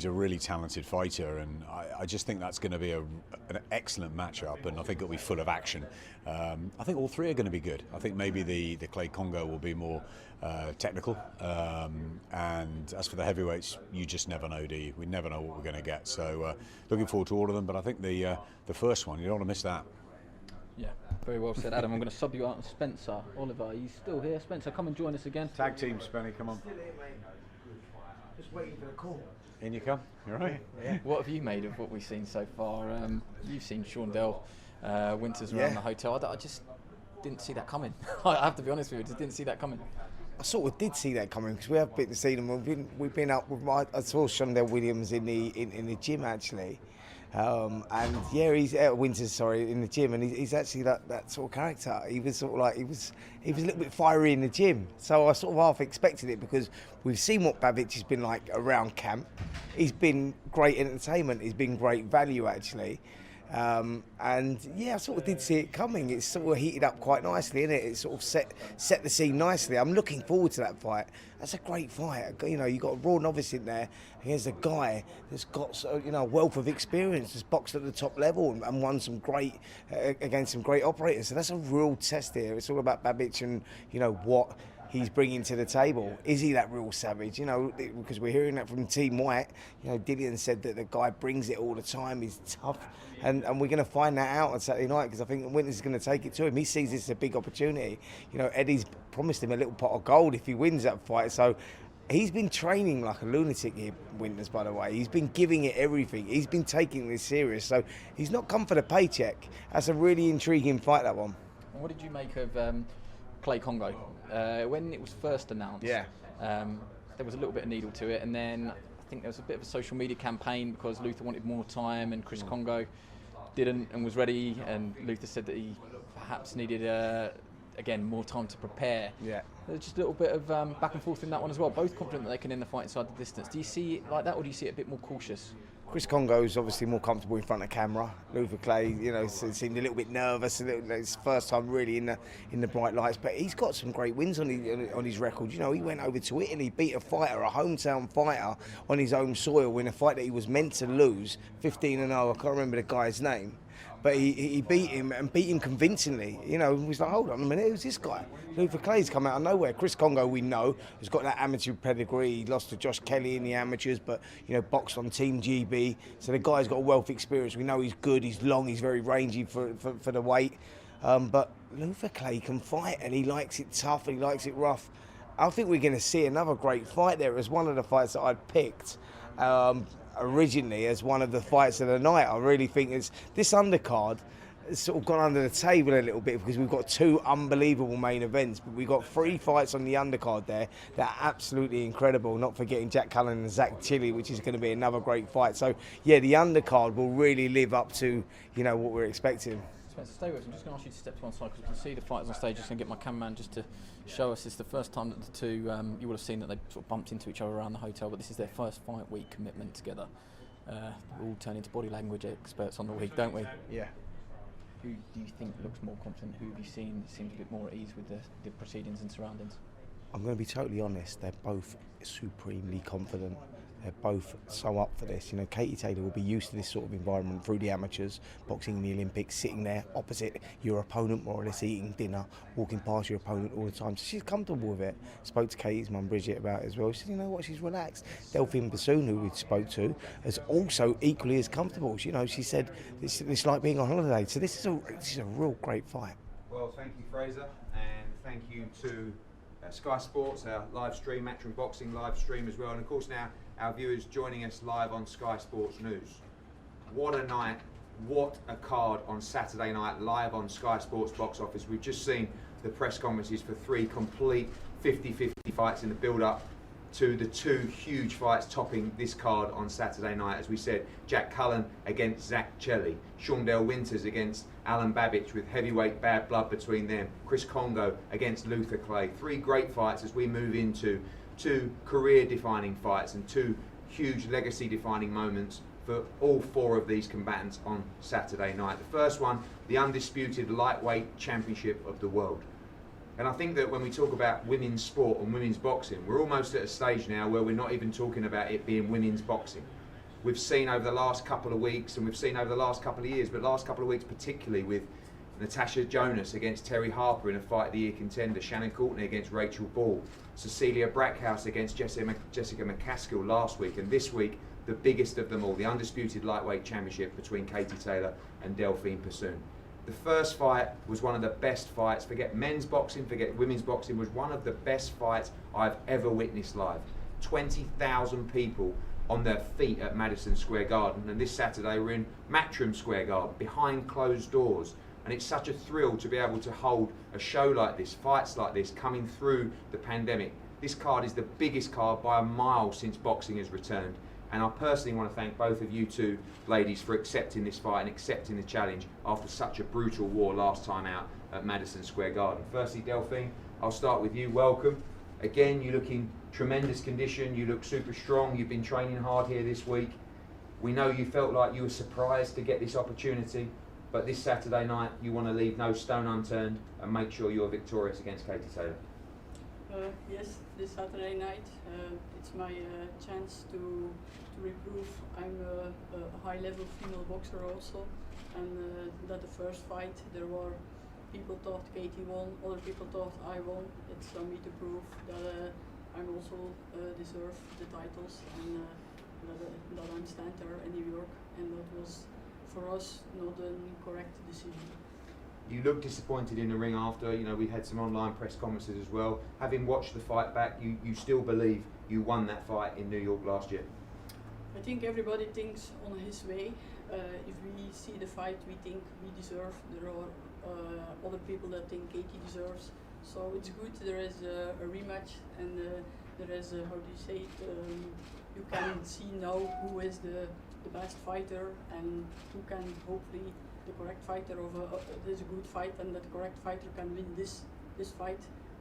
S4: a really talented fighter, and I just think that's going to be an excellent matchup, and I think it'll be full of action. I think all 3 are going to be good. I think maybe the Clay Congo will be more technical, and as for the heavyweights, you just never know, do you? We never know what we're going to get. So looking forward to all of them, but I think the first one, you don't want to miss that.
S1: Yeah, very well said, Adam. I'm going to sub you out on Spencer. Oliver, are you still here? Spencer, come and join us again.
S4: Tag team, Spenny, come on.
S3: Just waiting for the call.
S4: In you come. You all right?
S1: Yeah. What have you made of what we've seen so far? You've seen Shaundell Winters around the hotel. I just didn't see that coming. I have to be honest with you, just didn't see that coming.
S3: I sort of did see that coming because we have been to see them. We've been up with I saw Shaundell Williams in the gym actually, and yeah, he's Winters, in the gym, and he's actually that sort of character. He was sort of like he was a little bit fiery in the gym, so I sort of half expected it because we've seen what Babic has been like around camp. He's been great entertainment. He's been great value actually. And yeah, I sort of did see it coming. It's sort of heated up quite nicely, innit? It sort of set the scene nicely. I'm looking forward to that fight. That's a great fight. You got a raw novice in there against a guy that's got a wealth of experience, that's boxed at the top level and won some great against some great operators. So that's a real test here. It's all about Babic and what he's bringing to the table. Is he that real savage? Because we're hearing that from Team White. Dillian said that the guy brings it all the time. He's tough. And we're going to find that out on Saturday night because I think Winters is going to take it to him. He sees this as a big opportunity. Eddie's promised him a little pot of gold if he wins that fight. So he's been training like a lunatic here, Winters, by the way. He's been giving it everything. He's been taking this serious. So he's not come for the paycheck. That's a really intriguing fight, that one.
S1: What did you make of Clay Congo? When it was first announced, there was a little bit of needle to it, and then I think there was a bit of a social media campaign because Luther wanted more time and Chris Congo didn't and was ready, and Luther said that he perhaps needed again more time to prepare. There's just a little bit of back and forth in that one as well. Both confident that they can end the fight inside the distance. Do you see it like that, or do you see it a bit more cautious?
S3: Chris Congo's obviously more comfortable in front of camera. Luther Clay, seemed a little bit nervous. It's first time really in the bright lights, but he's got some great wins on his record. He went over to Italy, beat a fighter, a hometown fighter, on his own soil in a fight that he was meant to lose, 15-0. I can't remember the guy's name. But he beat him and beat him convincingly. He was like, hold on a minute, who's this guy? Luther Clay's come out of nowhere. Chris Congo, we know, has got that amateur pedigree. He lost to Josh Kelly in the amateurs, but boxed on Team GB. So the guy's got a wealth of experience. We know he's good, he's long, he's very rangy for the weight. But Luther Clay can fight, and he likes it tough, and he likes it rough. I think we're going to see another great fight there. It was one of the fights that I'd picked. Originally as one of the fights of the night. I really think this undercard has sort of gone under the table a little bit because we've got 2 unbelievable main events, but we've got 3 fights on the undercard there that are absolutely incredible, not forgetting Jack Cullen and Zach Chelli, which is going to be another great fight. So yeah, the undercard will really live up to what we're expecting.
S1: Spencer, stay with us. I'm just going to ask you to step to one side because we can see the fighters on stage. Just going to get my cameraman just to show us. It's the first time that the 2, you would have seen that they sort of bumped into each other around the hotel, but this is their first fight week commitment together. We all turn into body language experts on the week, don't we?
S3: Yeah.
S1: Who do you think looks more confident? Who have you seen seems a bit more at ease with the proceedings and surroundings?
S3: I'm going to be totally honest. They're both supremely confident. They're both so up for this. You know, Katie Taylor will be used to this sort of environment through the amateurs, boxing in the Olympics, sitting there opposite your opponent, more or less eating dinner, walking past your opponent all the time. So she's comfortable with it. Spoke to Katie's mum Bridget about it as well. She said, you know what, she's relaxed. Delfine Persoon, who we spoke to, is also equally as comfortable. You know, she said it's like being on holiday. So this is a real great fight.
S5: Well, thank you, Fraser, and thank you to Sky Sports, our live stream, Matchroom Boxing live stream as well, and of course now our viewers joining us live on Sky Sports News. What a night, what a card on Saturday night live on Sky Sports Box Office. We've just seen the press conferences for 3 complete 50-50 fights in the build-up to the 2 huge fights topping this card on Saturday night. As we said, Jack Cullen against Chelli, Shaundell Winters against Alan Babbage with heavyweight bad blood between them, Chris Congo against Luther Clay. 3 great fights as we move into 2 career-defining fights and 2 huge legacy-defining moments for all 4 of these combatants on Saturday night. The first one, the undisputed lightweight championship of the world. And I think that when we talk about women's sport and women's boxing, we're almost at a stage now where we're not even talking about it being women's boxing. We've seen over the last couple of weeks, and we've seen over the last couple of years, but last couple of weeks particularly, with Natasha Jonas against Terry Harper in a Fight of the Year contender, Shannon Courtney against Rachel Ball, Cecilia Brackhouse against Jessica McCaskill last week, and this week, the biggest of them all, the undisputed lightweight championship between Katie Taylor and Delfine Persoon. The first fight was one of the best fights, forget men's boxing, forget women's boxing, was one of the best fights I've ever witnessed live. 20,000 people on their feet at Madison Square Garden, and this Saturday we're in Matchroom Square Garden, behind closed doors. And it's such a thrill to be able to hold a show like this, fights like this, coming through the pandemic. This card is the biggest card by a mile since boxing has returned. And I personally want to thank both of you 2 ladies for accepting this fight and accepting the challenge after such a brutal war last time out at Madison Square Garden. Firstly, Delfine, I'll start with you. Welcome. Again, you look in tremendous condition. You look super strong. You've been training hard here this week. We know you felt like you were surprised to get this opportunity, but this Saturday night, you want to leave no stone unturned and make sure you're victorious against Katie Taylor.
S11: Yes, this Saturday night, it's my chance to reprove I'm a high-level female boxer also, and that the first fight there were people thought Katie won, other people thought I won. It's on me to prove that I'm also deserve the titles, and that I'm stand there in New York, and that was for us not a correct decision.
S5: You look disappointed in the ring after, you know, we had some online press conferences as well. Having watched the fight back, you still believe you won that fight in New York last year?
S11: I think everybody thinks on his way. If we see the fight we think we deserve, there are other people that think Katie deserves. So it's good there is a rematch, and there is, how do you say it, you can see now who is the best fighter and who can hopefully the correct fighter of this a good fight, and that correct fighter can win this fight,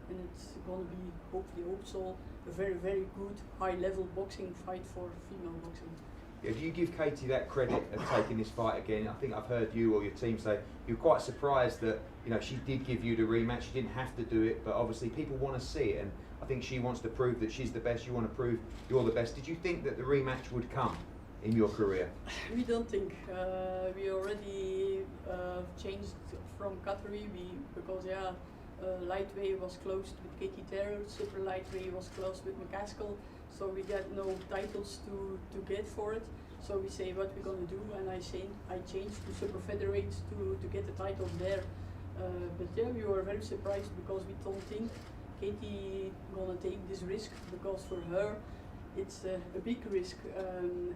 S11: and it's going to be hopefully also a very, very good high-level boxing fight for female boxing.
S5: Yeah, do you give Katie that credit of taking this fight again? I think I've heard you or your team say you're quite surprised that, you know, she did give you the rematch. She didn't have to do it, but obviously people want to see it, and I think she wants to prove that she's the best. You want to prove you're the best. Did you think that the rematch would come in your career?
S11: We don't think. We already changed from category because lightweight was closed with Katie Taylor, super lightweight was closed with McCaskill, so we got no titles to get for it. So we say what we're gonna do, and I changed to super featherweight to get the titles there. But yeah, we were very surprised because we don't think Katie gonna take this risk, because for her it's a big risk.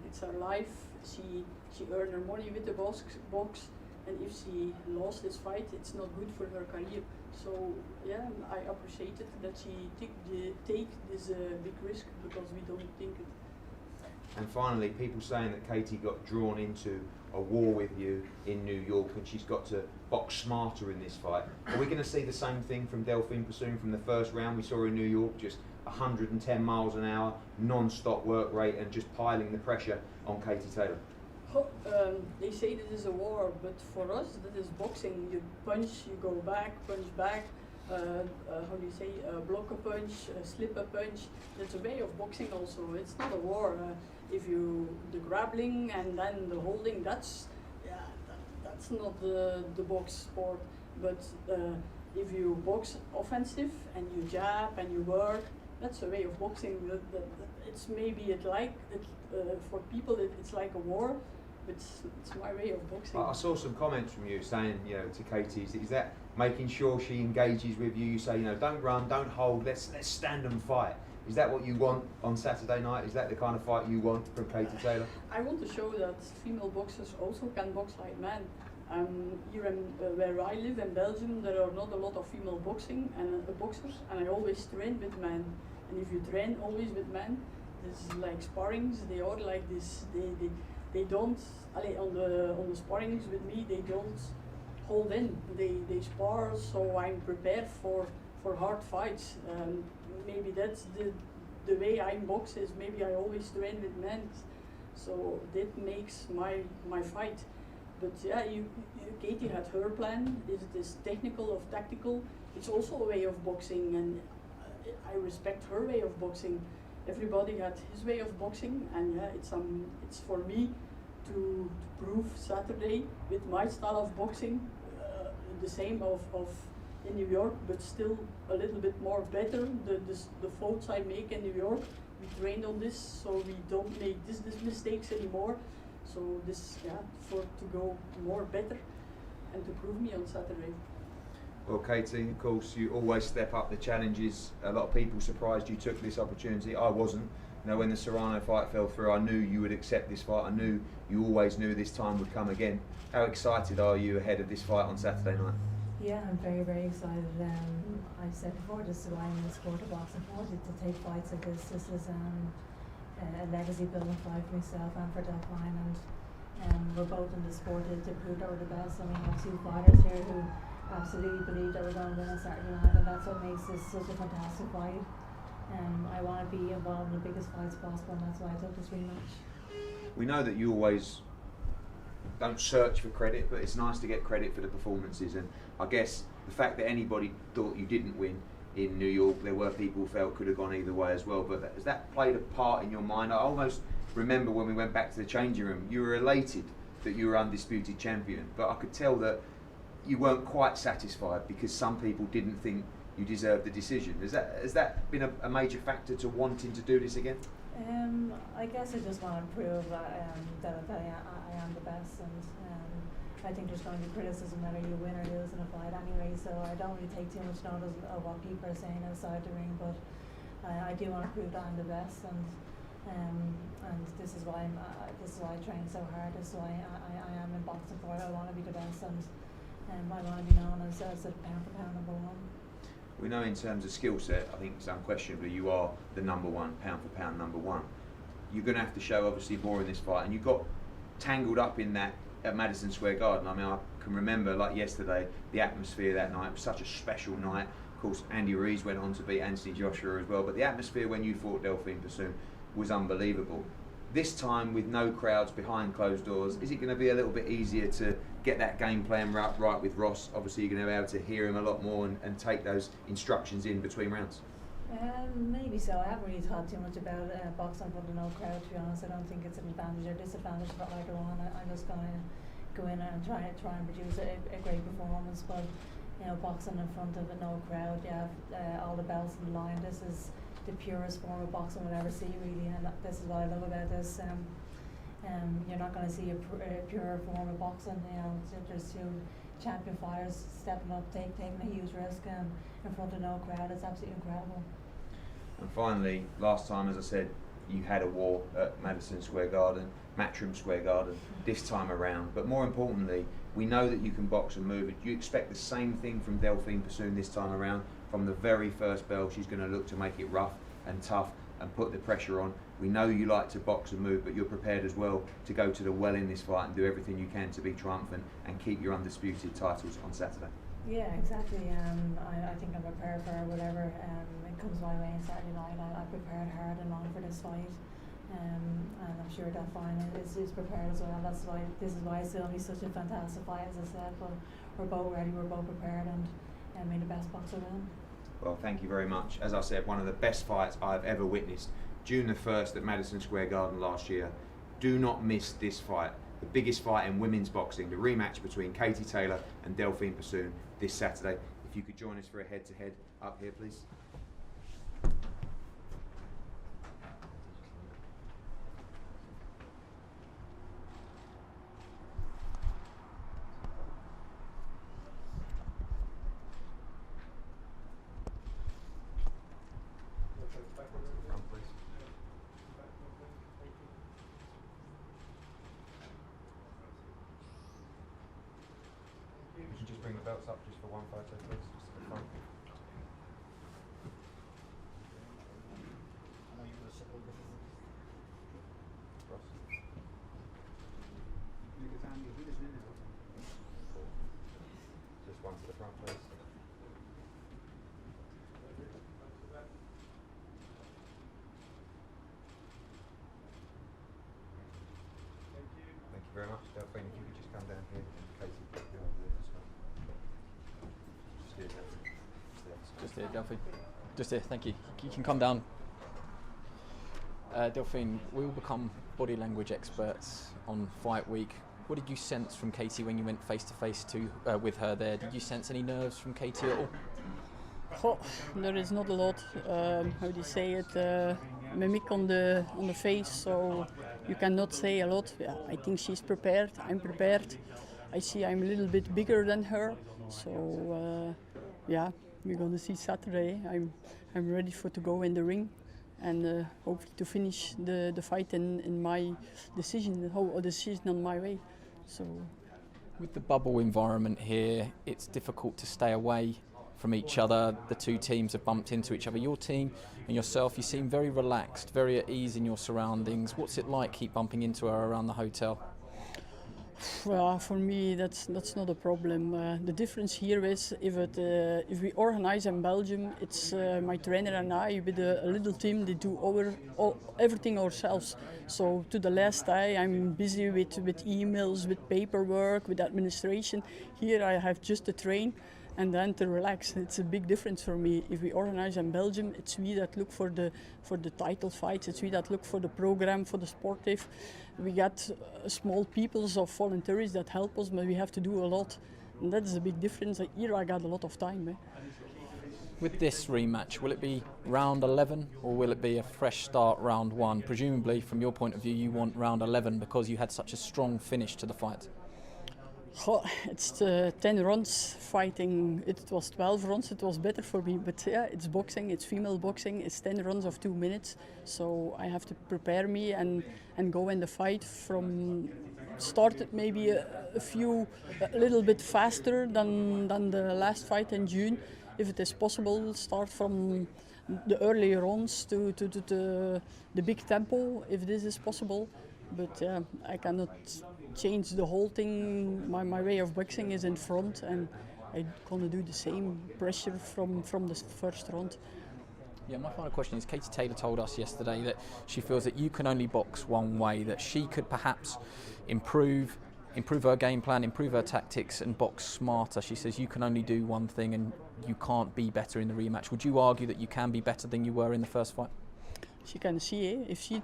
S11: It's her life. She earned her money with the box, and if she lost this fight, it's not good for her career. So yeah, I appreciate it that she take this big risk, because we don't think it.
S5: And finally, people saying that Katie got drawn into a war with you in New York and she's got to box smarter in this fight. Are we going to see the same thing from Delfine Persoon from the first round we saw in New York, just 110 miles an hour, non-stop work rate, and just piling the pressure on Katie Taylor?
S11: They say this is a war, but for us that is boxing. You punch, you go back, punch back. how do you say, block a punch, slip a punch. That's a way of boxing also. It's not a war. The grappling and then the holding, that's not the box sport. But if you box offensive and you jab and you work, that's a way of boxing. It's maybe for people it's like a war, but it's my way of boxing.
S5: I saw some comments from you saying, to Katie, is that making sure she engages with you? You say, don't run, don't hold, let's stand and fight. Is that what you want on Saturday night? Is that the kind of fight you want from Katie Taylor?
S11: I want to show that female boxers also can box like men. Here where I live in Belgium, there are not a lot of female boxers, and I always train with men. And if you train always with men, this is like sparrings. They are like this. They don't on the sparrings with me. They don't hold in. They spar, so I'm prepared for hard fights. Maybe that's the way I box is. Maybe I always train with men, so that makes my fight. But yeah, Katie had her plan. Is it is technical or tactical? It's also a way of boxing, and I respect her way of boxing. Everybody had his way of boxing, and yeah, it's for me to prove Saturday with my style of boxing, the same of in New York, but still a little bit more better. The faults I make in New York, we trained on this, so we don't make these mistakes anymore. So to go more better and to prove me on Saturday.
S5: Well, Katie, of course, you always step up the challenges. A lot of people surprised you took this opportunity. I wasn't. When the Serrano fight fell through, I knew you would accept this fight. I knew you always knew this time would come again. How excited are you ahead of this fight on Saturday night?
S12: Yeah, I'm very, very excited. I've said before, this is why I'm in the sport of boxing for, to take fights like this. This is a legacy building fight for myself and for Delfine, and we're both in the sport to prove that we're the best. I mean, we have two fighters here who absolutely believe that we're going to win on Saturday night, and that's what makes this such a fantastic fight. I want to be involved in the biggest fights possible, and that's why I took this rematch.
S5: We know that you always don't search for credit, but it's nice to get credit for the performances, and I guess the fact that anybody thought you didn't win in New York, there were people who felt could have gone either way as well, but has that played a part in your mind? I almost remember when we went back to the changing room, you were elated that you were undisputed champion, but I could tell that you weren't quite satisfied because some people didn't think you deserved the decision. Has that been a major factor to wanting to do this again?
S12: I guess I just want to prove that I am the best, and I think there's going to be criticism whether you win or lose in a fight anyway, so I don't really take too much notice of what people are saying outside the ring, but I do want to prove that I'm the best, and this is why I train so hard. This is why I am in boxing for it. I want to be the best, and I want to be known as a pound for pound number one.
S5: We know in terms of skill set, I think it's unquestionably you are the number one, pound for pound number one. You're going to have to show obviously more in this fight, and you got tangled up in that at Madison Square Garden. I mean, I can remember like yesterday, the atmosphere that night was such a special night. Of course, Andy Ruiz went on to beat Anthony Joshua as well, but the atmosphere when you fought Delfine Persoon was unbelievable. This time with no crowds behind closed doors, is it going to be a little bit easier to get that game plan right with Ross? Obviously you're going to be able to hear him a lot more and take those instructions in between rounds.
S12: Maybe so. I haven't really thought too much about boxing under no crowd, to be honest. I don't think it's an advantage or disadvantage for either one. I'm just going to go in and try and produce a great performance, but boxing in front of no crowd, you have all the bells in the line. This is the purest form of boxing we'll ever see, really, and this is what I love about this. You're not going to see a pure form of boxing. There's two champion fighters stepping up, taking a huge risk in front of no crowd. It's absolutely incredible.
S5: And finally, last time, as I said, you had a war at Madison Square Garden, Matchroom Square Garden, this time around. But more importantly, we know that you can box and move. Do you expect the same thing from Delfine Persoon this time around? From the very first bell, she's going to look to make it rough and tough and put the pressure on. We know you like to box and move, but you're prepared as well to go to the well in this fight and do everything you can to be triumphant and keep your undisputed titles on Saturday.
S12: Yeah, exactly. I think I'm prepared for whatever it comes my way on Saturday night. I prepared hard and long for this fight, and I'm sure Delfine is prepared as well. This is why it's going to be such a fantastic fight, as I said. But we're both ready, we're both prepared, and may the best boxer win.
S5: Well, thank you very much. As I said, one of the best fights I've ever witnessed. June the 1st at Madison Square Garden last year. Do not miss this fight. The biggest fight in women's boxing, the rematch between Katie Taylor and Delfine Persoon this Saturday. If you could join us for a head-to-head up here, please. Just bring the belts up just for one photo, please, just to the front. Just one to the front, please. Thank you very much, Delfine. If you could just come down here, Katie.
S1: Just here, Delfine. Just here, thank you. You can come down. Delfine, we all become body language experts on fight week. What did you sense from Katie when you went face to face with her there? Did you sense any nerves from Katie at all?
S11: Oh, there is not a lot. How do you say it? Mimic on the face, so you cannot say a lot. Yeah, I think she's prepared. I'm prepared. I see I'm a little bit bigger than her, so yeah, we're gonna see Saturday. I'm ready to go in the ring, and hopefully to finish the fight in my decision, a decision on my way. So,
S1: with the bubble environment here, it's difficult to stay away from each other. The two teams have bumped into each other. Your team and yourself, you seem very relaxed, very at ease in your surroundings. What's it like keep bumping into her around the hotel?
S11: Well, for me, that's not a problem. The difference here is if we organize in Belgium, it's my trainer and I with a little team. They do everything ourselves. So to the last day, I'm busy with emails, with paperwork, with administration. Here I have just to train and then to relax. It's a big difference for me. If we organize in Belgium, it's we that look for the title fights. It's we that look for the program, for the sportive. We got small peoples of volunteers that help us, but we have to do a lot. And that's a big difference. Here I got a lot of time.
S1: With this rematch, will it be round 11 or will it be a fresh start round 1? Presumably, from your point of view, you want round 11 because you had such a strong finish to the fight.
S11: Oh, it's 10 rounds fighting. It was 12 rounds. It was better for me. But yeah, it's boxing. It's female boxing. It's 10 rounds of 2 minutes. So I have to prepare me and go in the fight from started maybe a little bit faster than the last fight in June. If it is possible, start from the early rounds to the big tempo, if this is possible. But I cannot change the whole thing. My way of boxing is in front, and I'm gonna do the same pressure from the first round.
S1: Yeah, my final question is, Katie Taylor told us yesterday that she feels that you can only box one way, that she could perhaps improve her game plan, improve her tactics and box smarter. She says you can only do one thing and you can't be better in the rematch. Would you argue that you can be better than you were in the first fight?
S11: She can see if she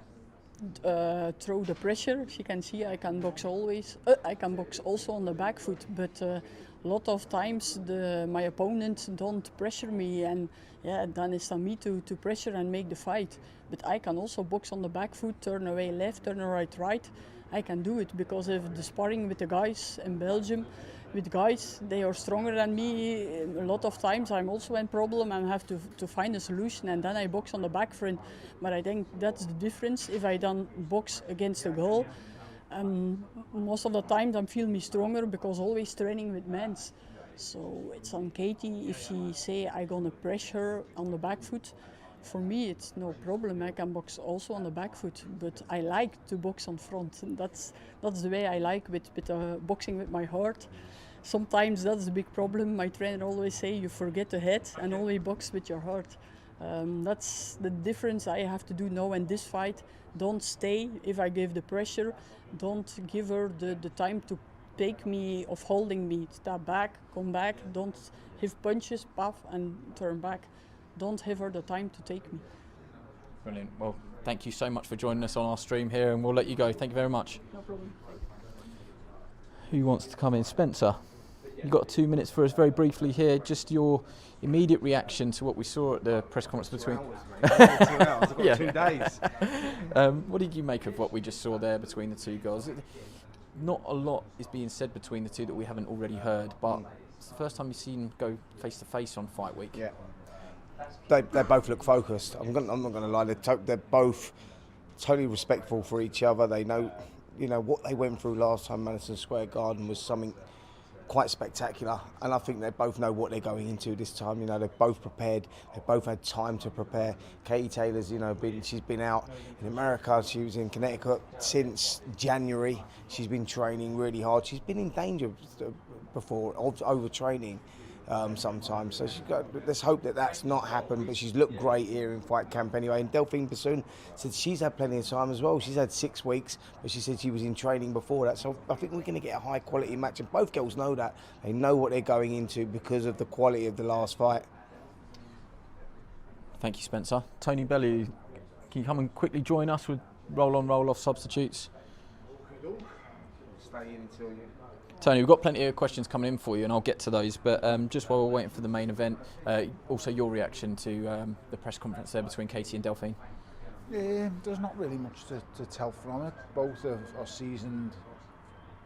S11: throw the pressure, she can see I can box always. I can box also on the back foot, but a lot of times my opponent don't pressure me, and yeah, then it's on me to pressure and make the fight. But I can also box on the back foot, turn away left, turn right. I can do it because of the sparring with the guys in Belgium. With guys, they are stronger than me. A lot of times I'm also in problem and have to find a solution, and then I box on the back front. But I think that's the difference. If I don't box against a girl, most of the time I feel me stronger because always training with men. So it's on Katie. If she say I gonna pressure on the back foot, for me it's no problem. I can box also on the back foot, but I like to box on front. That's the way I like with boxing with my heart. Sometimes that's a big problem. My trainer always say you forget the head and only box with your heart. That's the difference I have to do now in this fight. Don't stay if I give the pressure. Don't give her the time take me, of holding me, step back, come back, don't have punches, puff, and turn back. Don't have her the time to take me.
S1: Brilliant. Well, thank you so much for joining us on our stream here, and we'll let you go. Thank you very much.
S11: No problem.
S1: Who wants to come in? Spencer, you've got 2 minutes for us very briefly here. Just your immediate reaction to what we saw at the press conference between...
S13: 2 hours, 2 hours. I've got 2 days.
S1: What did you make of what we just saw there between the two girls? Not a lot is being said between the two that we haven't already heard, but it's the first time you've seen them go face-to-face on Fight Week.
S3: Yeah. They both look focused. I'm not going to lie. They're both totally respectful for each other. They know, what they went through last time. Madison Square Garden was something quite spectacular, and I think they both know what they're going into this time. They're both prepared. They both had time to prepare. Katie Taylor's, she's been out in America. She was in Connecticut since January. She's been training really hard. She's been in danger before of overtraining. Sometimes, so let's hope that that's not happened. But she's looked great here in fight camp anyway. And Delfine Persoon said she's had plenty of time as well. She's had 6 weeks, but she said she was in training before that. So I think we're going to get a high quality match, and both girls know that. They know what they're going into because of the quality of the last fight.
S1: Thank you, Spencer. Tony Bellew, can you come and quickly join us with roll-on, roll-off substitutes?
S2: Stay in until you.
S1: Tony, we've got plenty of questions coming in for you, and I'll get to those. But just while we're waiting for the main event, also your reaction to the press conference there between Katie and Delfine.
S2: There's not really much to tell from it. Both are seasoned,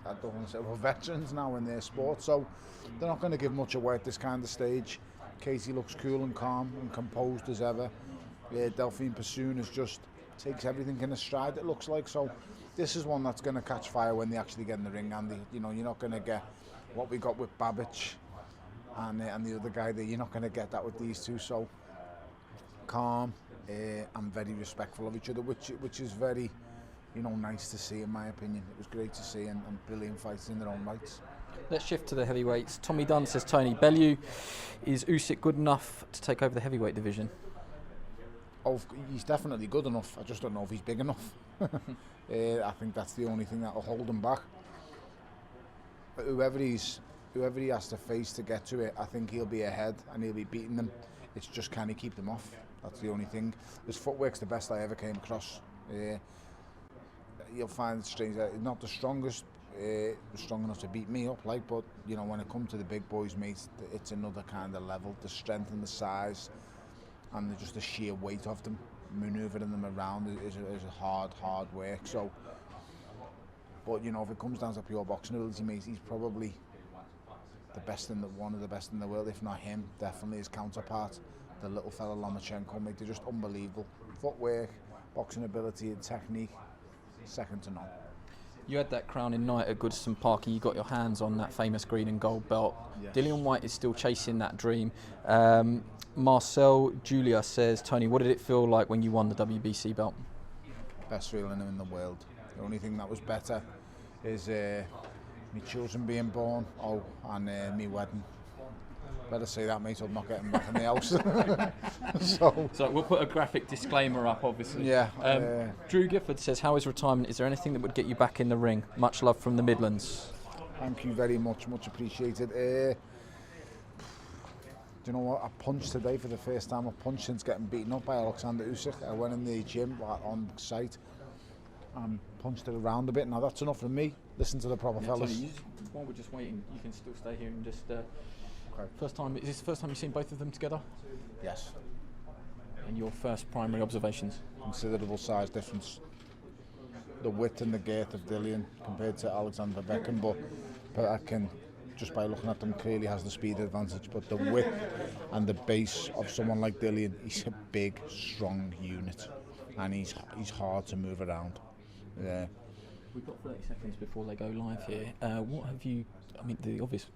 S2: I don't want to say, veterans now in their sport, so they're not going to give much away at this kind of stage. Katie looks cool and calm and composed as ever. Delfine Persoon just takes everything in a stride, it looks like. So this is one that's going to catch fire when they actually get in the ring, Andy. You're not going to get what we got with Babbage and the other guy there. You're not going to get that with these two. So calm and very respectful of each other, which is very, nice to see, in my opinion. It was great to see, and brilliant fights in their own rights.
S1: Let's shift to the heavyweights. Tommy Dunn says, Tony, Bellew, is Usyk good enough to take over the heavyweight division?
S2: Oh, he's definitely good enough. I just don't know if he's big enough. I think that's the only thing that will hold him back. But whoever he has to face to get to it, I think he'll be ahead and he'll be beating them. It's just, can he keep them off? That's the only thing. His footwork's the best I ever came across. You'll find it strange that he's not the strongest, strong enough to beat me up, but when it comes to the big boys, mate, it's another kind of level. The strength and the size and just the sheer weight of them, manoeuvring them around is a hard work. So, but if it comes down to pure boxing ability, mate, he's probably one of the best in the world, if not him. Definitely his counterpart, the little fella Lomachenko, mate. They're just unbelievable. Footwork, boxing ability, and technique, second to none.
S1: You had that crowning night at Goodison Park, and you got your hands on that famous green and gold belt. Yes. Dillian Whyte is still chasing that dream. Marcel Julia says, Tony, what did it feel like when you won the WBC belt?
S2: Best feeling in the world. The only thing that was better is my children being born, and me wedding. Better say that, mate, I'm not getting back in the house. So
S1: we'll put a graphic disclaimer up, obviously.
S2: Yeah.
S1: Drew Gifford says, how is retirement? Is there anything that would get you back in the ring? Much love from the Midlands.
S2: Thank you very much, much appreciated. Do you know what? I punched today for the first time. I punched since getting beaten up by Alexander Usyk. I went in the gym on site and punched it around a bit. Now that's enough from me. Listen to the proper fellas.
S1: Tony, while we're just waiting, you can still stay here and just... Is this the first time you've seen both of them together?
S2: Yes.
S1: And your first primary observations?
S2: Considerable size difference. The width and the girth of Dillian compared to Alexander Povetkin, but I can, just by looking at them, clearly has the speed advantage. But the width and the base of someone like Dillian, he's a big, strong unit, and he's hard to move around. Yeah.
S1: We've got 30 seconds before they go live here. What have you? I mean, the obvious.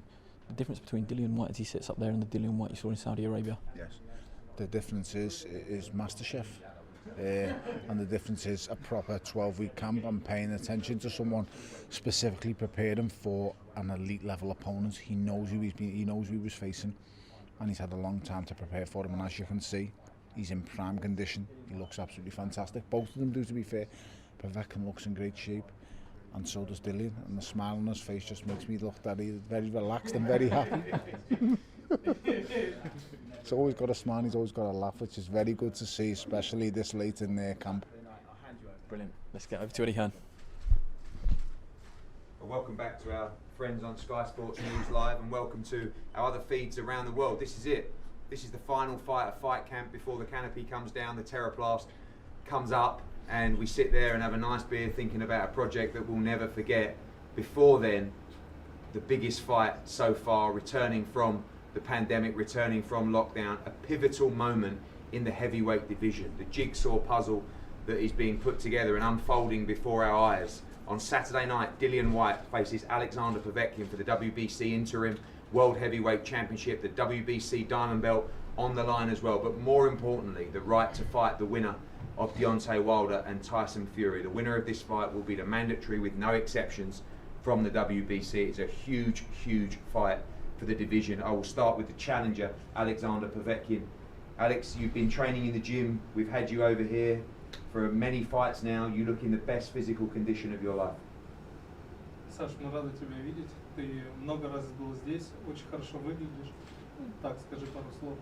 S1: The difference between Dillian Whyte as he sits up there and the Dillian Whyte you saw in Saudi Arabia?
S2: Yes. The difference is MasterChef. And the difference is a proper 12-week camp and paying attention to someone, specifically preparing for an elite level opponent. He knows who he knows who he was facing, and he's had a long time to prepare for him. And as you can see, he's in prime condition. He looks absolutely fantastic. Both of them do, to be fair. Povetkin looks in great shape. and so does Dillian, and the smile on his face just makes me look that he's very relaxed and very happy. He's always got a smile, he's always got a laugh, which is very good to see, especially this late in their camp.
S1: Brilliant. Let's get over to Eddie Hearn.
S5: Well, welcome back to our friends on Sky Sports News Live, and welcome to our other feeds around the world. This is it. This is the final fight of Fight Camp before the canopy comes down, the Terraplast comes up, and we sit there and have a nice beer thinking about a project that we'll never forget. Before then, the biggest fight so far, returning from the pandemic, returning from lockdown, a pivotal moment in the heavyweight division, the jigsaw puzzle that is being put together and unfolding before our eyes. On Saturday night, Dillian Whyte faces Alexander Povetkin for the WBC Interim World Heavyweight Championship, the WBC Diamond Belt on the line as well, but more importantly, the right to fight the winner of Deontay Wilder and Tyson Fury. The winner of this fight will be the mandatory with no exceptions from the WBC. It's a huge, huge fight for the division. I will start with the challenger, Alexander Povetkin. Alex, you've been training in the gym. We've had you over here for many fights now. You look in the best physical condition of your life.
S14: Саш, мы рады тебя видеть. Ты много раз был здесь, очень хорошо выглядишь. Так, скажи пару слов.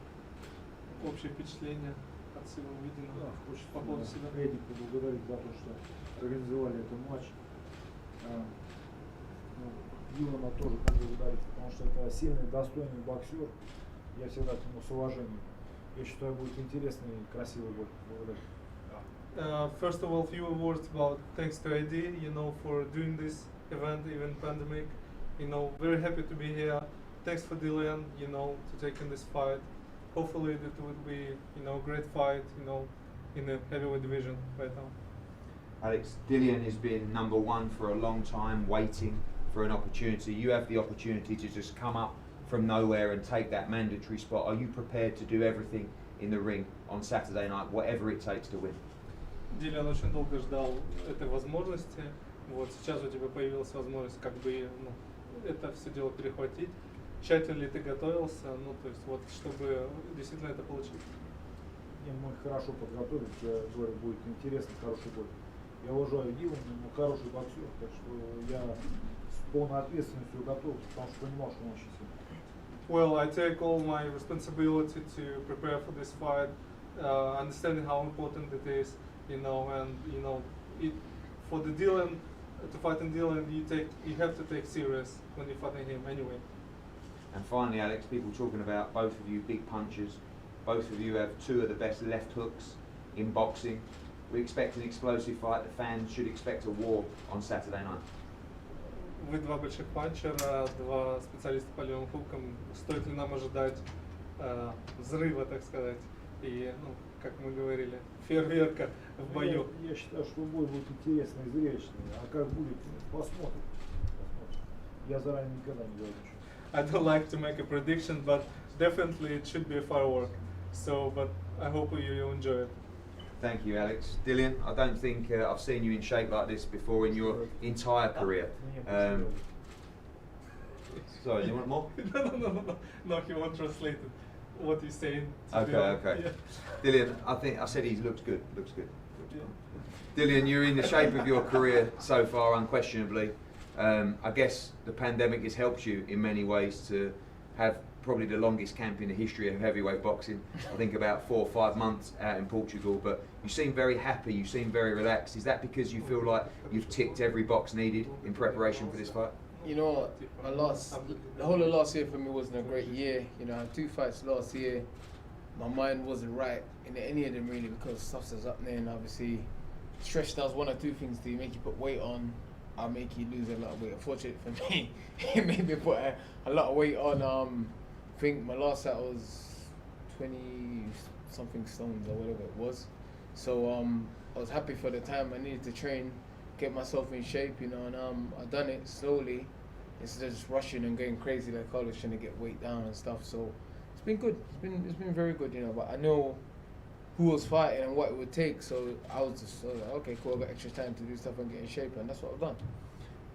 S14: Общее впечатление от всего увиденного.
S15: Да, хочется
S14: по поводу себя.
S15: Эдди поблагодарить за то, что организовали этот матч. Дилана тоже поблагодарить, потому что это сильный, достойный боксер. Я всегда к нему с уважением. Я считаю, будет интересный и красивый бой. Благодарю.
S14: First of all, few words about thanks to Eddie, for doing this event, even pandemic. Very happy to be here. Thanks for Dillian, to take in this fight. Hopefully it would be, a great fight, in the heavyweight division right now.
S5: Alex, Dillian has been #1 for a long time, waiting for an opportunity. You have the opportunity to just come up from nowhere and take that mandatory spot. Are you prepared to do everything in the ring on Saturday night, whatever it takes to win?
S14: Дилиан очень долго ждал этой возможности. Вот сейчас у тебя появилась возможность это все дело перехватить. Тщательно ли ты готовился, чтобы действительно это получить?
S15: Мы хорошо подготовились, я говорю, будет интересный, хороший бой. Я уважаю Дилана, но хороший боксер, так что я с полной ответственностью готов, потому что понимал, что он очень сильный.
S14: Well, I take all my responsibility to prepare for this fight, understanding how important it is, for the Dillian, to fight in Dillian, you have to take serious when you're fighting him anyway.
S5: And finally, Alex, people talking about both of you big punchers. Both of you have two of the best left hooks in boxing. We expect an explosive fight. The fans should expect a war on Saturday night.
S14: Вы два больших панчера, два специалиста по левым хукам. Стоит ли нам ожидать взрыва, так сказать, и, как мы говорили, фейерверка в бою?
S15: Я считаю, что бой будет интересный и зрелищный, а как будет, посмотрим. Я заранее никогда не говорю.
S14: I don't like to make a prediction, but definitely it should be a firework. But I hope you enjoy it.
S5: Thank you, Alex. Dillian, I don't think I've seen you in shape like this before in your entire career. Sorry, you want more?
S14: No, he won't translate it. What he's saying.
S5: Okay. Yeah. Dillian, I said he looks good.
S14: Yeah.
S5: Dillian, you're in the shape of your career so far, unquestionably. I guess the pandemic has helped you in many ways to have probably the longest camp in the history of heavyweight boxing. I think about 4 or 5 months out in Portugal, but you seem very happy, you seem very relaxed. Is that because you feel like you've ticked every box needed in preparation for this fight?
S16: The whole of last year for me wasn't a great year. I had 2 fights last year. My mind wasn't right in any of them really because stuff was up there, and obviously stress does 1 or 2 things to make you put weight on. I'll make you lose a lot of weight. Unfortunately for me, it made me put a lot of weight on. I think my last fight was 20-something stones or whatever it was. So I was happy for the time. I needed to train, get myself in shape, and I've done it slowly instead of just rushing and going crazy like college trying to get weight down and stuff. So it's been good. It's been very good, But I know who was fighting and what it would take. So I was just okay, cool. I've got extra time to do stuff and get in shape, and that's what I've done.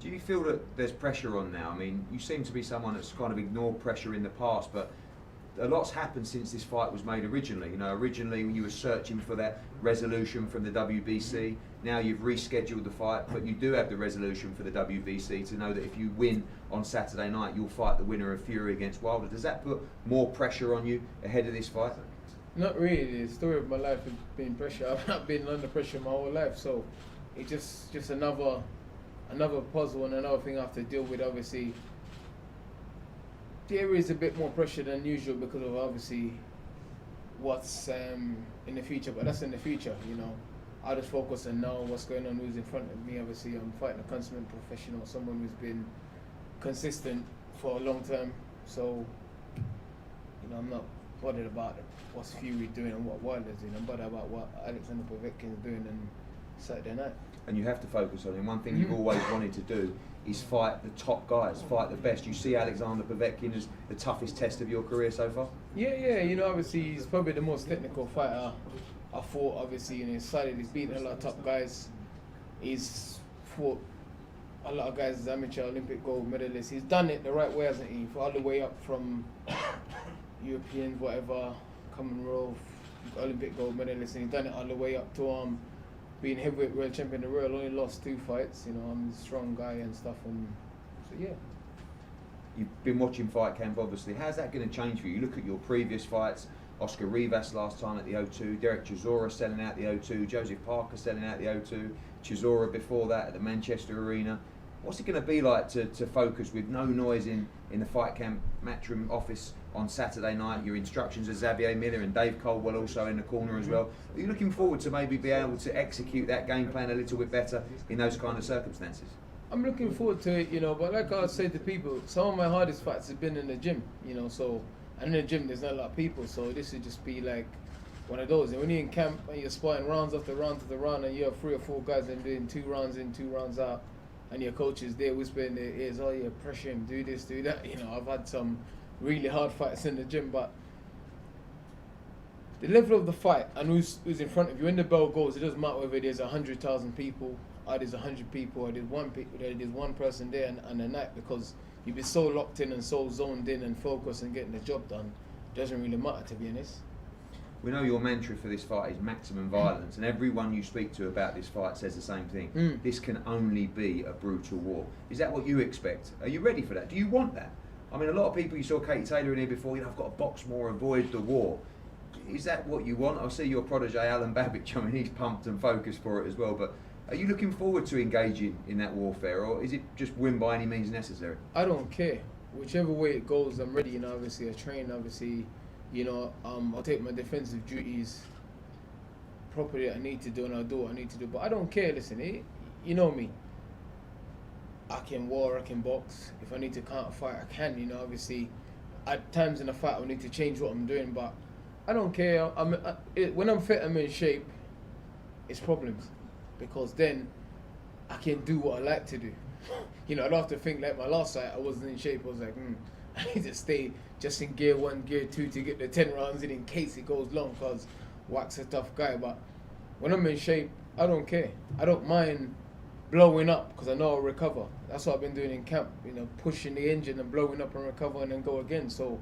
S5: Do you feel that there's pressure on now? I mean, you seem to be someone that's kind of ignored pressure in the past, but
S8: a lot's happened since this fight was made originally. You know, originally you were searching for that resolution from the WBC. Now you've rescheduled the fight, but you do have the resolution for the WBC to know that if you win on Saturday night, you'll fight the winner of Fury against Wilder. Does that put more pressure on you ahead of this fight?
S16: Not really. The story of my life has been pressure. I've not been under pressure my whole life, so it's just another puzzle and another thing I have to deal with. Obviously, there is a bit more pressure than usual because of obviously what's in the future, but that's in the future, you know. I just focus on now what's going on, who's in front of me. Obviously, I'm fighting a consummate professional, someone who's been consistent for a long time. So, you know, I'm not bothered about what's Fury doing and what Wilder's doing. I'm bothered about what Alexander Povetkin is doing on Saturday night.
S8: And you have to focus on him. One thing you've always wanted to do is fight the top guys, fight the best. You see Alexander Povetkin as the toughest test of your career so far?
S16: Yeah, you know, obviously he's probably the most technical fighter I fought, obviously, in his side. He's beaten a lot of top guys. He's fought a lot of guys as amateur Olympic gold medalists. He's done it the right way, hasn't he? All the way up from Europeans, whatever, Commonwealth, Olympic gold medalists, and he's done it all the way up to being heavyweight world champion of the world. Only lost 2 fights, you know. I'm a strong guy and stuff, and so yeah.
S8: You've been watching fight camp, obviously. How's that going to change for you? You look at your previous fights. Oscar Rivas last time at the O2, Derek Chisora selling out the O2, Joseph Parker selling out the O2, Chisora before that at the Manchester Arena. What's it going to be like to focus with no noise in the fight camp matchroom office on Saturday night? Your instructions are Xavier Miller and Dave Caldwell also in the corner as well. Are you looking forward to maybe be able to execute that game plan a little bit better in those kind of circumstances?
S16: I'm looking forward to it, you know, but like I say to people, some of my hardest fights have been in the gym, you know, so, and in the gym there's not a lot of people, so this would just be like one of those. And when you're in camp and you're sparring rounds after round after round and you have 3 or 4 guys and doing 2 rounds in, 2 rounds out, and your coach is there whispering in their ears, oh yeah, pressure him, do this, do that. You know, I've had some really hard fights in the gym, but the level of the fight and who's in front of you, when the bell goes, it doesn't matter whether there's 100,000 people, or there's 100 people, or there's one person there on the night, because you've been so locked in and so zoned in and focused and getting the job done. It doesn't really matter, to be honest.
S8: We know your mantra for this fight is maximum violence, and everyone you speak to about this fight says the same thing. This can only be a brutal war. Is that what you expect? Are you ready for that? Do you want that? I mean, a lot of people, you saw Katie Taylor in here before, you know, I've got to box more, avoid the war. Is that what you want? I see your protege, Alan Babbage, I mean, he's pumped and focused for it as well, but are you looking forward to engaging in that warfare, or is it just win by any means necessary?
S16: I don't care. Whichever way it goes, I'm ready, you know, obviously I train, obviously, you know, I'll take my defensive duties properly I need to do, and I'll do what I need to do. But I don't care, listen, you know me. I can war, I can box. If I need to counter fight, I can, you know, obviously. At times in a fight, I need to change what I'm doing, but I don't care. When I'm fit, I'm in shape, it's problems. Because then I can do what I like to do. You know, I don't have to think like my last fight, I wasn't in shape. I was like, I need to stay just in gear 1, gear 2 to get the 10 rounds in case it goes long, because Wack's a tough guy. But when I'm in shape, I don't care. I don't mind blowing up because I know I'll recover. That's what I've been doing in camp, you know, pushing the engine and blowing up and recover and then go again. So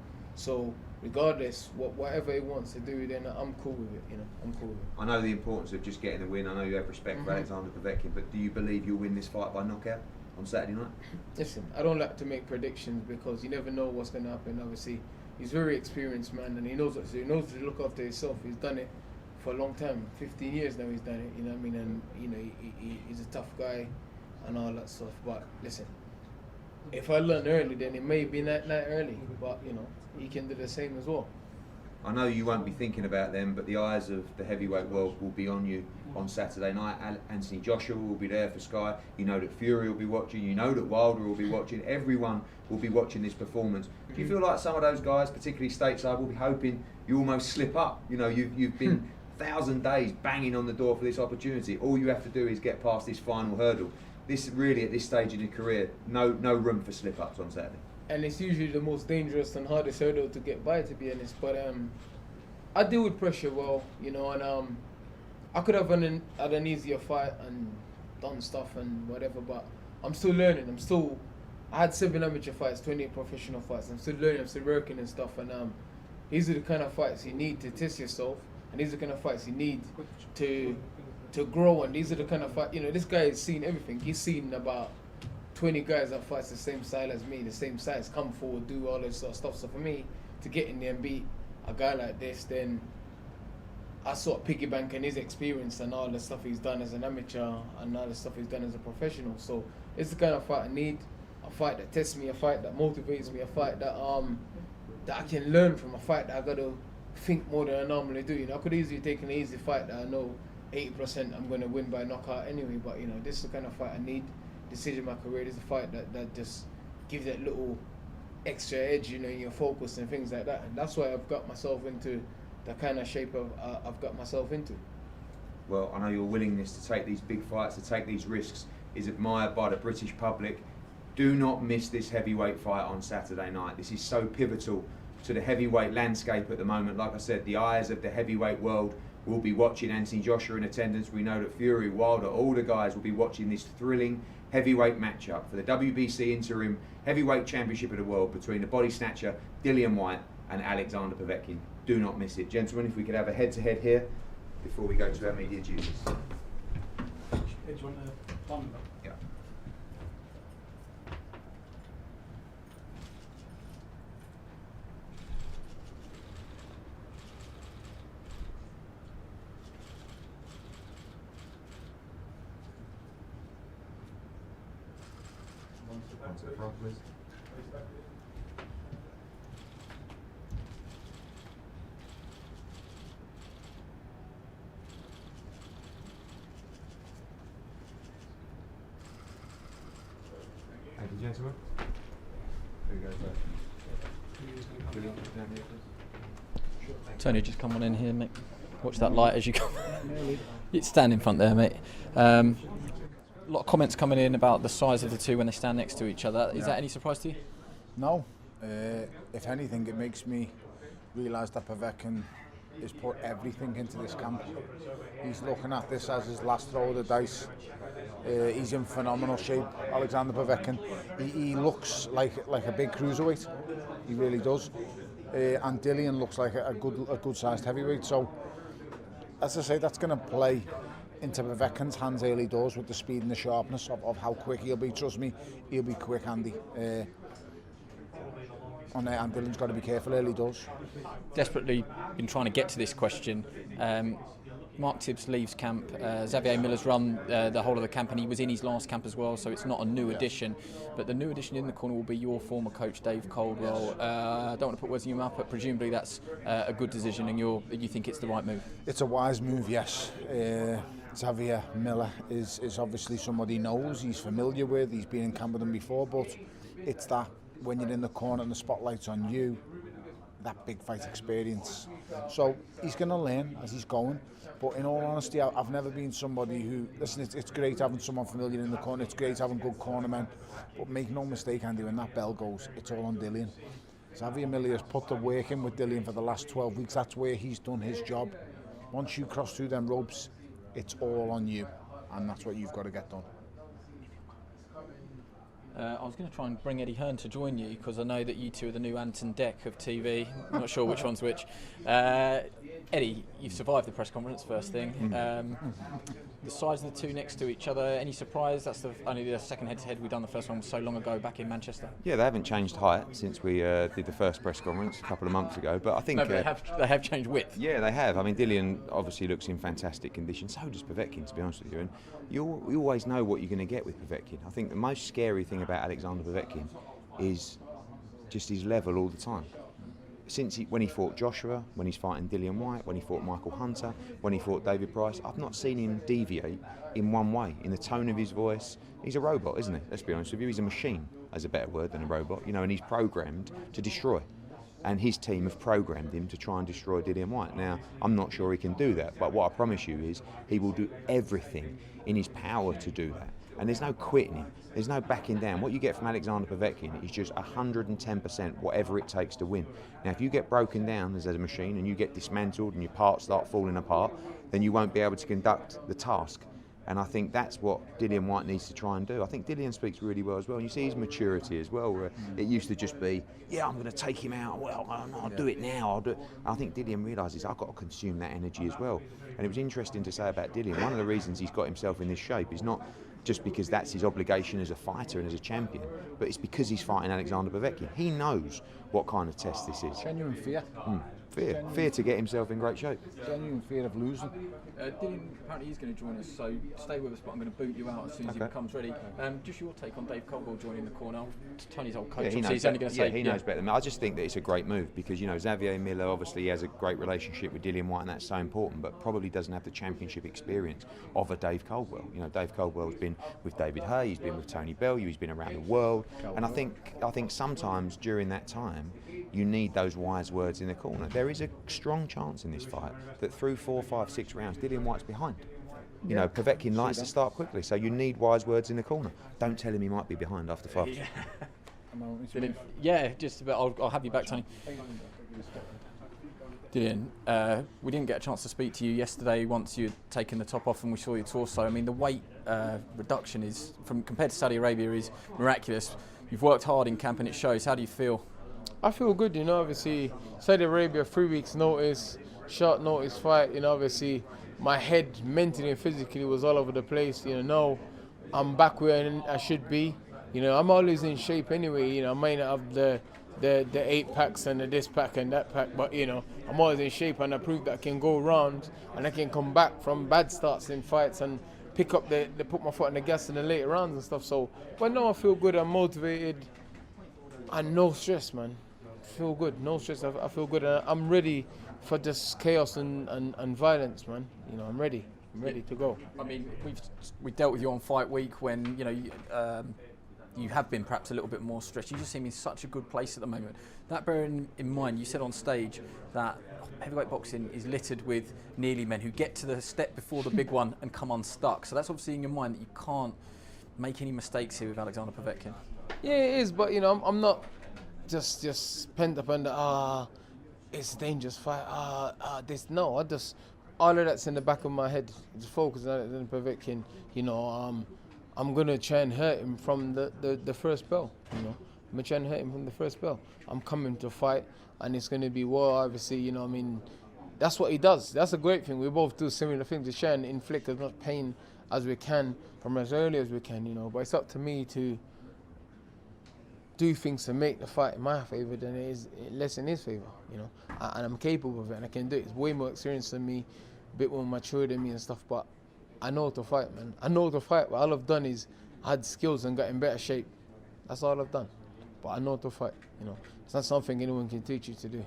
S16: regardless, whatever he wants to do, then I'm cool with it, you know, I'm cool with it.
S8: I know the importance of just getting the win. I know you have respect for Alexander Povetkin, but do you believe you'll win this fight by knockout on Saturday night?
S16: Listen, I don't like to make predictions because you never know what's going to happen. Obviously, he's a very experienced man and he knows what to do. He knows to look after himself. He's done it for a long time, 15 years now he's done it, you know what I mean? And, you know, he's a tough guy and all that stuff. But listen, if I learn early, then it may be night early, but, you know, he can do the same as well.
S8: I know you won't be thinking about them, but the eyes of the heavyweight world will be on you on Saturday night. Anthony Joshua will be there for Sky. You know that Fury will be watching. You know that Wilder will be watching. Everyone will be watching this performance. Do you feel like some of those guys, particularly stateside, will be hoping you almost slip up? You know, you've been 1,000 days banging on the door for this opportunity. All you have to do is get past this final hurdle. This really, at this stage in your career, no room for slip-ups on Saturday.
S16: And it's usually the most dangerous and hardest hurdle to get by, to be honest. But I deal with pressure well, you know, and I could have had an easier fight and done stuff and whatever, but I'm still learning. I had 7 amateur fights, 28 professional fights. I'm still learning, I'm still working and stuff, and these are the kind of fights you need to test yourself, and these are the kind of fights you need to grow. And these are the kind of fight, this guy has seen everything. He's seen about 20 guys that fights the same style as me, the same size, come forward, do all this sort of stuff. So for me to get in there and beat a guy like this, then I sort of piggyback on his experience and all the stuff he's done as an amateur and all the stuff he's done as a professional. So it's the kind of fight I need, a fight that tests me, a fight that motivates me, a fight that I can learn from, a fight that I got to think more than I normally do. I could easily take an easy fight that I know 80% I'm going to win by knockout anyway, but this is the kind of fight I need. Decision in my career, this is a fight that just gives that little extra edge, in your focus and things like that. And that's why I've got myself into the kind of shape I've got myself into.
S8: Well, I know your willingness to take these big fights, to take these risks, is admired by the British public. Do not miss this heavyweight fight on Saturday night. This is so pivotal to the heavyweight landscape at the moment. Like I said, the eyes of the heavyweight world will be watching Anthony Joshua in attendance. We know that Fury, Wilder, all the guys will be watching this thrilling heavyweight matchup for the WBC Interim Heavyweight Championship of the World between the body snatcher Dillian Whyte and Alexander Povetkin. Do not miss it. Gentlemen, if we could have a head-to-head here before we go to our media duties. Yeah.
S5: To the front, please. Thank you, gentlemen. There you go,
S1: Tony, just come on in here, mate. Watch that light as you come. You stand in front there, mate. A lot of comments coming in about the size of the two when they stand next to each other. Is that any surprise to you?
S2: No. If anything, it makes me realise that Povetkin has put everything into this camp. He's looking at this as his last throw of the dice. He's in phenomenal shape, Alexander Povetkin. He looks like a big cruiserweight. He really does. And Dillian looks like a good-sized heavyweight. So, as I say, that's going to play into Povetkin's hands early doors with the speed and the sharpness of how quick he'll be. Trust me, he'll be quick, Andy. And Dillian's got to be careful early doors.
S1: Desperately been trying to get to this question. Mark Tibbs leaves camp. Xavier Miller's run the whole of the camp, and he was in his last camp as well, so it's not a new addition. But the new addition in the corner will be your former coach, Dave Caldwell. I don't want to put words in your mouth, but presumably that's a good decision, and you think it's the right move.
S2: It's a wise move, yes. Xavier Miller is obviously somebody he knows, he's familiar with, he's been in camp with him before, but it's that when you're in the corner and the spotlight's on you, that big fight experience. So he's going to learn as he's going. But in all honesty, I've never been somebody who, listen, it's great having someone familiar in the corner, it's great having good cornermen, but make no mistake, Andy, when that bell goes, it's all on Dillian. Xavier Miller has put the work in with Dillian for the last 12 weeks, that's where he's done his job. Once you cross through them ropes, it's all on you, and that's what you've got to get done.
S1: I was going to try and bring Eddie Hearn to join you, because I know that you two are the new Anton Deck of TV. I'm not sure which one's which. Eddie, you've survived the press conference, first thing. The size of the two next to each other, any surprise? That's only the second head-to-head. We've done the first one so long ago back in Manchester.
S8: Yeah, they haven't changed height since we did the first press conference a couple of months ago. But I think
S1: no, but they have changed width.
S8: Yeah, they have. I mean, Dillian obviously looks in fantastic condition. So does Povetkin, to be honest with you. And you always know what you're going to get with Povetkin. I think the most scary thing about Alexander Povetkin is just his level all the time. When he fought Joshua, when he's fighting Dillian Whyte, when he fought Michael Hunter, when he fought David Price, I've not seen him deviate in one way. In the tone of his voice, he's a robot, isn't he? Let's be honest with you, he's a machine, as a better word than a robot, and he's programmed to destroy. And his team have programmed him to try and destroy Dillian Whyte. Now, I'm not sure he can do that, but what I promise you is he will do everything in his power to do that. And there's no quitting him. There's no backing down. What you get from Alexander Povetkin is just 110% whatever it takes to win. Now, if you get broken down as a machine and you get dismantled and your parts start falling apart, then you won't be able to conduct the task. And I think that's what Dillian Whyte needs to try and do. I think Dillian speaks really well as well. And you see his maturity as well, where it used to just be, yeah, I'm going to take him out. Well, I'll do it now. I'll do it. I think Dillian realises I've got to consume that energy as well. And it was interesting to say about Dillian, one of the reasons he's got himself in this shape is not just because that's his obligation as a fighter and as a champion, but it's because he's fighting Alexander Povetkin. He knows what kind of test this is.
S2: Genuine fear.
S8: Fear to get himself in great shape.
S2: Genuine fear of losing.
S1: Dillian, apparently he's going to join us, so stay with us, but I'm going to boot you out as soon as he becomes ready. Just your take on Dave Caldwell joining the corner. Tony's old coach,
S8: he knows,
S1: he's only going to say...
S8: he knows better than me. I just think that it's a great move because, you know, Xavier Miller obviously has a great relationship with Dillian Whyte and that's so important, but probably doesn't have the championship experience of a Dave Caldwell. You know, Dave Caldwell's been with David Haye, he's been with Tony Bellew, he's been around the world, and I think sometimes during that time you need those wise words in the corner. There is a strong chance in this fight that through 4, 5, 6 rounds, Dillian Whyte's behind. You know, Povetkin likes to start quickly, so you need wise words in the corner. Don't tell him he might be behind after 5.
S1: Yeah, just about. I'll have you back, Tony. Dillian, we didn't get a chance to speak to you yesterday once you'd taken the top off and we saw your torso. I mean, the weight reduction is, compared to Saudi Arabia, is miraculous. You've worked hard in camp and it shows. How do you feel?
S16: I feel good, you know, obviously Saudi Arabia, 3 weeks notice, short notice fight, you know, obviously my head mentally and physically was all over the place, you know, now I'm back where I should be, you know, I'm always in shape anyway, you know, I might not have the 8 packs and the this pack and that pack, but you know, I'm always in shape and I proved that I can go around and I can come back from bad starts in fights and pick up put my foot on the gas in the later rounds and stuff, so, but no, I feel good, I'm motivated and no stress, man. Feel good, no stress. I feel good, and I'm ready for this chaos and violence, man. You know, I'm ready to go.
S1: I mean, we dealt with you on fight week when you know you have been perhaps a little bit more stressed. You just seem in such a good place at the moment. That bearing in mind, you said on stage that heavyweight boxing is littered with nearly men who get to the step before the big one and come unstuck. So that's obviously in your mind that you can't make any mistakes here with Alexander Povetkin.
S16: Yeah, it is, but you know, I'm not just pent up under it's a dangerous fight. This no, I just all of that's in the back of my head. Just focus on it. Povetkin, you know, I'm gonna try and hurt him from the first bell. You know, I'm gonna try and hurt him from the first bell. I'm coming to fight, and it's gonna be war. Obviously, you know, I mean, that's what he does. That's a great thing. We both do similar things to try and inflict as much pain as we can from as early as we can. You know, but it's up to me to do things to make the fight in my favour than it is less in his favour, you know. And I'm capable of it and I can do it. He's way more experienced than me, a bit more mature than me and stuff, but I know how to fight, man. I know how to fight, but all I've done is had skills and got in better shape. That's all I've done. But I know how to fight, you know. It's not something anyone can teach you to do.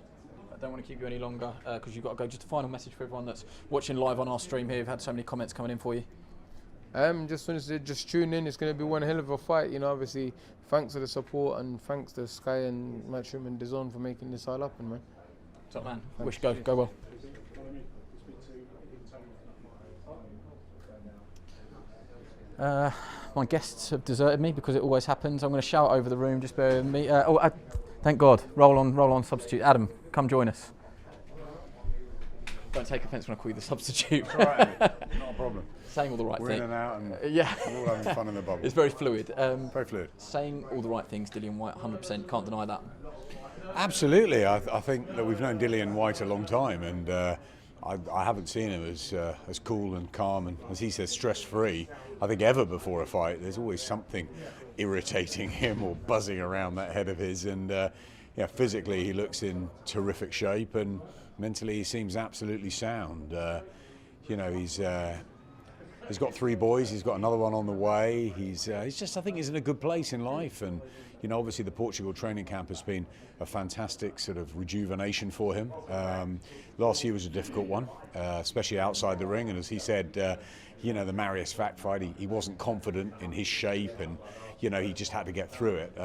S1: I don't want to keep you any longer because you've got to go. Just a final message for everyone that's watching live on our stream here. We've had so many comments coming in for you.
S16: Just want to say, just tune in. It's going to be one hell of a fight. You know, obviously, thanks for the support and thanks to Sky and Matchroom and DAZN for making this all happen, man.
S1: Top man. Wish go well. My guests have deserted me because it always happens. I'm going to shout over the room. Just bear with me. Thank God. Roll on. Substitute. Adam, come join us. Don't take offence when I call you the substitute.
S4: It's all right, not a problem.
S1: Saying all the right
S4: We're
S1: things.
S4: in and out and
S1: yeah.
S4: we're all having fun in the bubble.
S1: It's very fluid.
S4: Very fluid.
S1: Saying all the right things, Dillian Whyte, 100%, can't deny that.
S4: Absolutely. I think that we've known Dillian Whyte a long time and I haven't seen him as cool and calm and, as he says, stress-free, I think, ever before a fight. There's always something irritating him or buzzing around that head of his and physically he looks in terrific shape and mentally he seems absolutely sound. You know, he's got 3 boys, he's got another one on the way. He's just, I think he's in a good place in life. And, you know, obviously the Portugal training camp has been a fantastic sort of rejuvenation for him. Last year was a difficult one, especially outside the ring. And as he said, you know, the Marius Vac fight, he wasn't confident in his shape and, you know, he just had to get through it.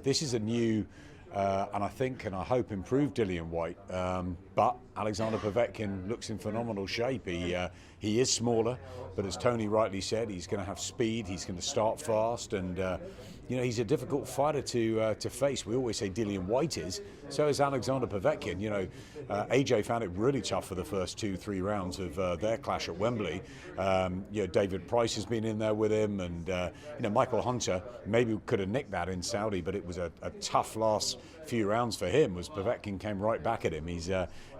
S4: This is a new, and I think and I hope improved Dillian Whyte. But Alexander Povetkin looks in phenomenal shape. He is smaller, but as Tony rightly said, he's going to have speed, he's going to start fast, and you know, he's a difficult fighter to face. We always say Dillian Whyte is. So is Alexander Povetkin. You know, AJ found it really tough for the first 2-3 rounds of their clash at Wembley. You know, David Price has been in there with him, and you know, Michael Hunter maybe could have nicked that in Saudi, but it was a tough last few rounds for him. As Povetkin came right back at him. He's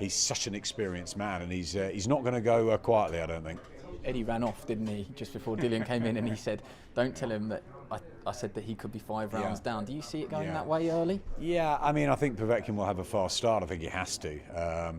S4: such an experienced man, and he's not going to go quietly, I don't think.
S1: Eddie ran off, didn't he, just before Dillian came in, and he said, "Don't tell him that I said that he could be 5 rounds down." Do you see it going that way early?
S4: Yeah, I mean, I think Povetkin will have a fast start. I think he has to,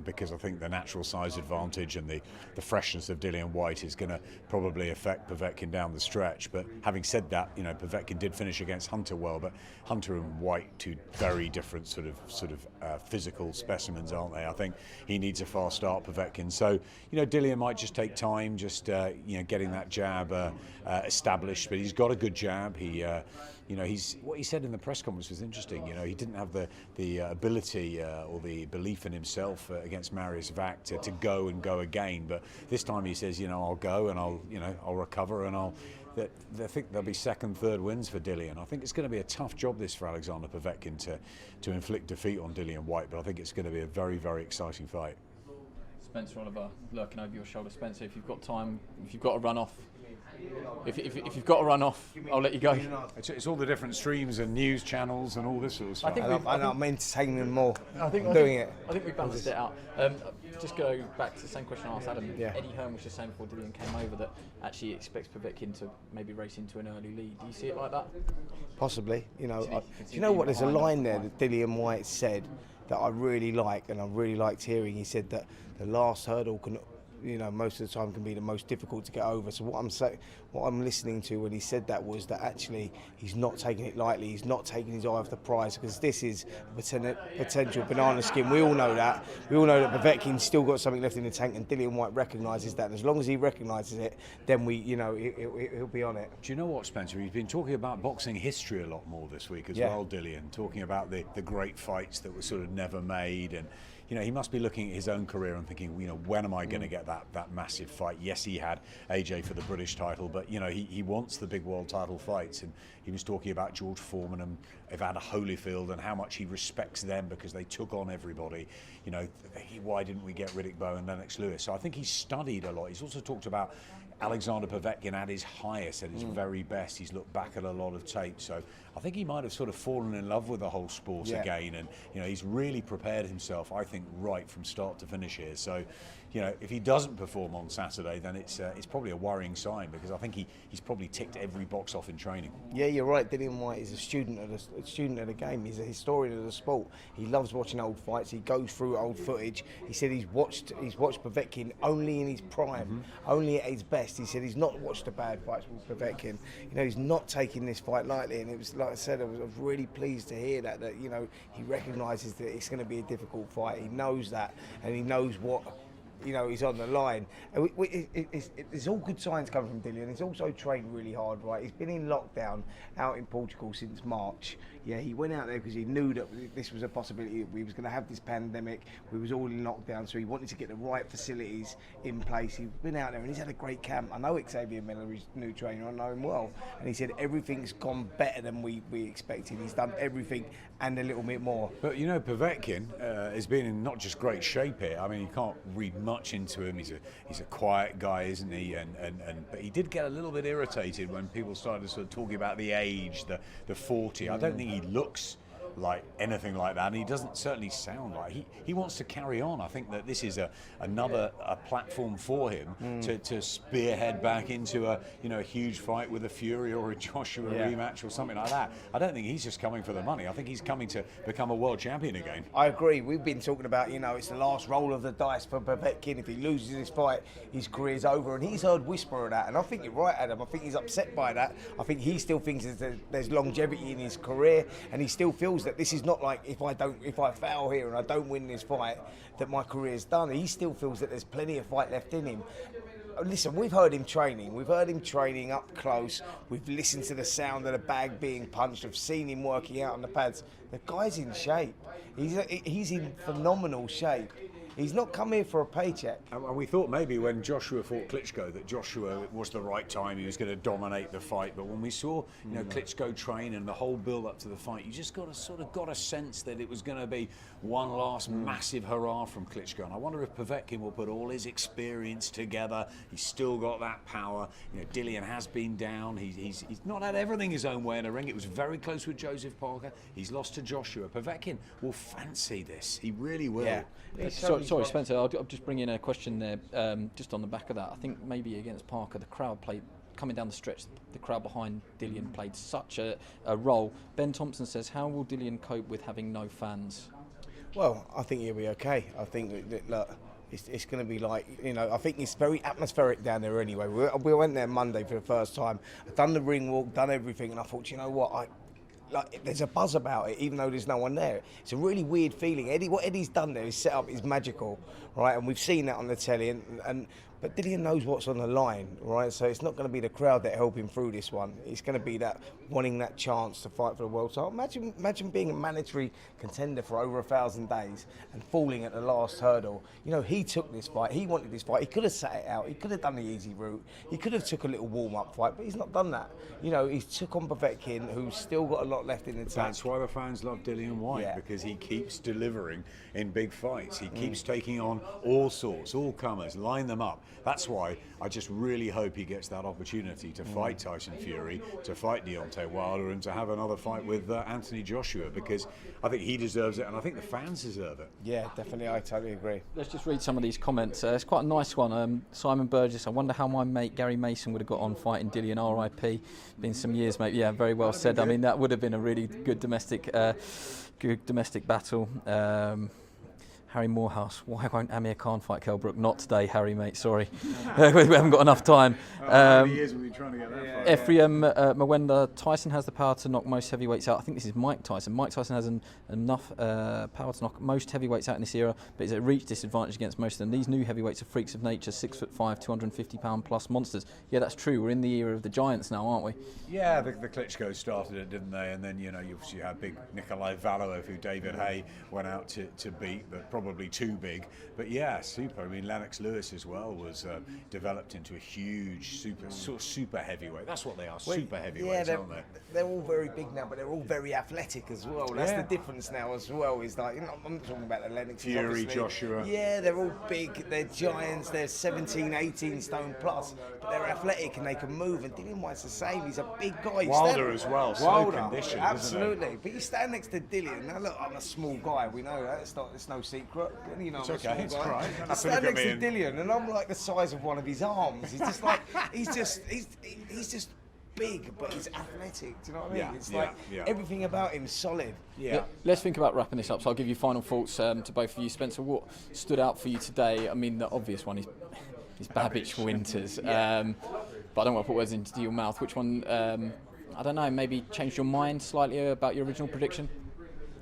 S4: because I think the natural size advantage and the freshness of Dillian Whyte is going to probably affect Povetkin down the stretch. But having said that, you know, Povetkin did finish against Hunter well, but Hunter and Whyte, two very different sort of physical specimens, aren't they? I think he needs a fast start, Povetkin. So, you know, Dillian might just take time, just you know, getting that jab established. But he's got a good jab. You know, what he said in the press conference was interesting. You know, he didn't have the ability or the belief in himself against Marius Vac to go and go again. But this time he says, you know, I'll go and I'll recover and I think there'll be second, third wins for Dillian. I think it's going to be a tough job this for Alexander Povetkin to inflict defeat on Dillian Whyte, but I think it's going to be a very, very exciting fight.
S1: Spencer Oliver lurking over your shoulder. Spencer, if you've got time, if you've got to run off, if you've got to run off, I'll let you go.
S4: It's all the different streams and news channels and all this sort of stuff.
S3: I'm entertaining more.
S1: I think we balanced it out. Just go back to the same question I asked Adam.
S3: Yeah.
S1: Eddie Hearn was just saying before Dillian came over that actually he expects Povetkin to maybe race into an early lead. Do you see it like that?
S3: Possibly. You know, do you know what? There's a line there that Dillian Whyte said that I really like, and I really liked hearing. He said that the last hurdle can, you know, most of the time can be the most difficult to get over. So what I'm listening to when he said that was that actually he's not taking it lightly. He's not taking his eye off the prize, because this is a potential banana skin. We all know that. We all know that Povetkin's still got something left in the tank, and Dillian Whyte recognises that. And as long as he recognises it, then he'll be on it.
S4: Do you know what, Spencer? He's been talking about boxing history a lot more this week as well, Dillian, talking about the great fights that were sort of never made. And you know, he must be looking at his own career and thinking, you know, when am I going to get that massive fight? Yes, he had AJ for the British title, but you know, he wants the big world title fights. And he was talking about George Foreman and Evander Holyfield and how much he respects them because they took on everybody. You know, why didn't we get Riddick Bowe and Lennox Lewis? So I think he's studied a lot. He's also talked about Alexander Povetkin at his highest, at his very best. He's looked back at a lot of tape, so I think he might have sort of fallen in love with the whole sport again, and you know, he's really prepared himself, I think, right from start to finish here. So, you know, if he doesn't perform on Saturday, then it's probably a worrying sign, because I think he's probably ticked every box off in training.
S3: Yeah, you're right. Dillian Whyte is a student of the game. He's a historian of the sport. He loves watching old fights. He goes through old footage. He said he's watched Povetkin only in his prime, only at his best. He said he's not watched the bad fights with Povetkin. You know, he's not taking this fight lightly, and it was, like I said, I was really pleased to hear that you know, he recognises that it's going to be a difficult fight. He knows that, and he knows what, you know, he's on the line. There's all good signs coming from Dillian. He's also trained really hard, right? He's been in lockdown out in Portugal since March. Yeah, he went out there because he knew that this was a possibility. We was going to have this pandemic. We was all in lockdown, so he wanted to get the right facilities in place. He's been out there and he's had a great camp. I know Xavier Miller, his new trainer. I know him well, and he said everything's gone better than we expected. He's done everything and a little bit more.
S4: But you know, Povetkin has been in not just great shape here. I mean, you can't read much into him. He's a quiet guy, isn't he? But he did get a little bit irritated when people started sort of talking about the age, the 40. I don't think he looks like anything like that, and he doesn't certainly sound like he wants to carry on. I think that this is another platform for him to spearhead back into a huge fight with a Fury or a Joshua rematch or something like that. I don't think he's just coming for the money. I think he's coming to become a world champion again.
S3: I agree. We've been talking about, you know, it's the last roll of the dice for Povetkin. If he loses this fight, his career's over, and he's heard whisper of that, and I think you're right, Adam. I think he's upset by that. I think he still thinks there's longevity in his career, and he still feels that this is not like if I fail here and I don't win this fight, that my career's done. He still feels that there's plenty of fight left in him. Listen, we've heard him training. We've heard him training up close. We've listened to the sound of the bag being punched. I've seen him working out on the pads. The guy's in shape. He's in phenomenal shape. He's not come here for a paycheck.
S4: And we thought maybe when Joshua fought Klitschko that Joshua was the right time, he was going to dominate the fight. But when we saw, you know, Klitschko train and the whole build up to the fight, you just got a sense that it was going to be one last massive hurrah from Klitschko. And I wonder if Povetkin will put all his experience together. He's still got that power. You know, Dillian has been down. He's not had everything his own way in the ring. It was very close with Joseph Parker. He's lost to Joshua. Povetkin will fancy this. He really will.
S3: Yeah.
S1: Sorry, Spencer, I'll just bring in a question there, just on the back of that. I think maybe against Parker, the crowd played, coming down the stretch, the crowd behind Dillian played such a role. Ben Thompson says, how will Dillian cope with having no fans?
S3: Well, I think he'll be okay. I think that look, it's going to be like, you know, I think it's very atmospheric down there anyway. We went there Monday for the first time. I've done the ring walk, done everything, and I thought, you know what, there's a buzz about it, even though there's no one there. It's a really weird feeling. What Eddie's done there is set up is magical, right? And we've seen that on the telly, but Dillian knows what's on the line, right? So it's not going to be the crowd that help him through this one. It's going to be that wanting that chance to fight for the world title. Imagine being a mandatory contender for over 1,000 days and falling at the last hurdle. You know, he took this fight. He wanted this fight. He could have sat it out. He could have done the easy route. He could have took a little warm-up fight, but he's not done that. You know, he's took on Povetkin, who's still got a lot left in the tank.
S4: That's why the fans love Dillian Whyte, because he keeps delivering in big fights. He keeps taking on all sorts, all comers, line them up. That's why I just really hope he gets that opportunity to fight Tyson Fury, to fight Deontay Wilder, and to have another fight with Anthony Joshua, because I think he deserves it, and I think the fans deserve it.
S3: Yeah, definitely, I totally agree.
S1: Let's just read some of these comments. It's quite a nice one. Simon Burgess, I wonder how my mate Gary Mason would have got on fighting Dillian, RIP. Been some years, mate. Yeah, very well said. I mean, that would have been a really good domestic battle. Harry Morehouse, why won't Amir Khan fight Kell Brook? Not today, Harry, mate, sorry. We haven't got enough time.
S4: How many years have we been trying to get that fight?
S1: Ephraim Mwenda, Tyson has the power to knock most heavyweights out. I think this is Mike Tyson. Mike Tyson has enough power to knock most heavyweights out in this era, but is at a reach disadvantage against most of them. These new heavyweights are freaks of nature, 6'5", 250-pound plus monsters. Yeah, that's true. We're in the era of the giants now, aren't we?
S4: Yeah, the Klitschko started it, didn't they? And then, you know, you obviously had big Nikolai Valov, who David Hay went out to beat, but probably too big. But yeah, super. I mean, Lennox Lewis as well was developed into a huge super heavyweight. That's what they are, super heavyweights, aren't they?
S3: They're all very big now, but they're all very athletic as well. That's the difference now as well. Is like, you know, I'm not talking about the Lennox.
S4: Fury, Joshua.
S3: Yeah, they're all big. They're giants. They're 17, 18 stone plus, but they're athletic and they can move. And Dillian Whyte's the same. He's a big guy.
S4: Wilder as well. Slow condition,
S3: absolutely. But you stand next to Dillian. Now look, I'm a small guy. We know that. It's no secret. You know,
S4: it's okay. It's all right.
S3: I stand next to Dillian, and I'm like the size of one of his arms. He's just like he's just big, but he's athletic. Do you know what I mean?
S4: Yeah,
S3: it's like everything about him's solid.
S4: Yeah.
S1: Let's think about wrapping this up. So I'll give you final thoughts to both of you. Spencer, what stood out for you today? I mean, the obvious one is Babic Winters. But I don't want to put words into your mouth. Which one? I don't know. Maybe changed your mind slightly about your original prediction.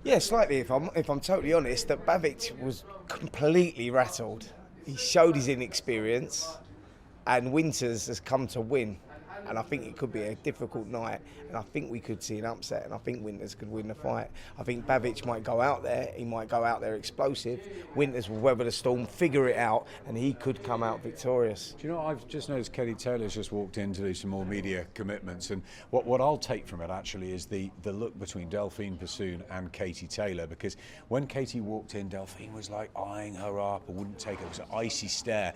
S3: Yeah, slightly. If I'm totally honest, that Babic was completely rattled. He showed his inexperience, and Winters has come to win. And I think it could be a difficult night, and I think we could see an upset, and I think Winters could win the fight. I think Babic might go out there, he might go out there explosive. Winters will weather the storm, figure it out, and he could come out victorious.
S4: Do you know, I've just noticed Katie Taylor's just walked in to do some more media commitments, and what I'll take from it actually is the look between Delfine Persoon and Katie Taylor, because when Katie walked in, Delfine was like eyeing her up and wouldn't take it. It was an icy stare.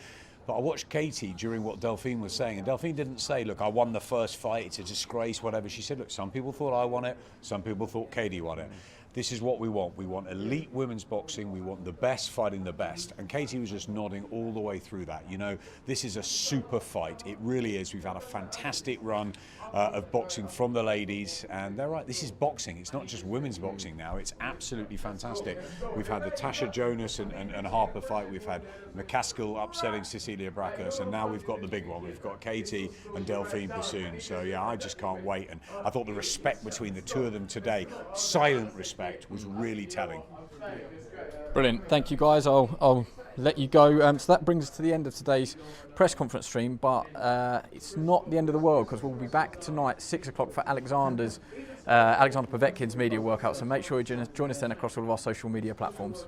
S4: But I watched Katie during what Delfine was saying, and Delfine didn't say, look, I won the first fight, it's a disgrace, whatever. She said, look, some people thought I won it, some people thought Katie won it. This is what we want. We want elite women's boxing. We want the best fighting the best. And Katie was just nodding all the way through that. You know, this is a super fight. It really is. We've had a fantastic run of boxing from the ladies. And they're right, this is boxing. It's not just women's boxing now. It's absolutely fantastic. We've had the Tasha Jonas and Harper fight. We've had McCaskill upsetting Cecilia Brakus. And now we've got the big one. We've got Katie and Delfine Persoon. So, yeah, I just can't wait. And I thought the respect between the two of them today, silent respect, was really telling.
S1: Brilliant. Thank you, guys. I'll let you go. So that brings us to the end of today's press conference stream, but it's not the end of the world, because we'll be back tonight 6 o'clock for Alexander Povetkin's media workout. So make sure you join us then across all of our social media platforms.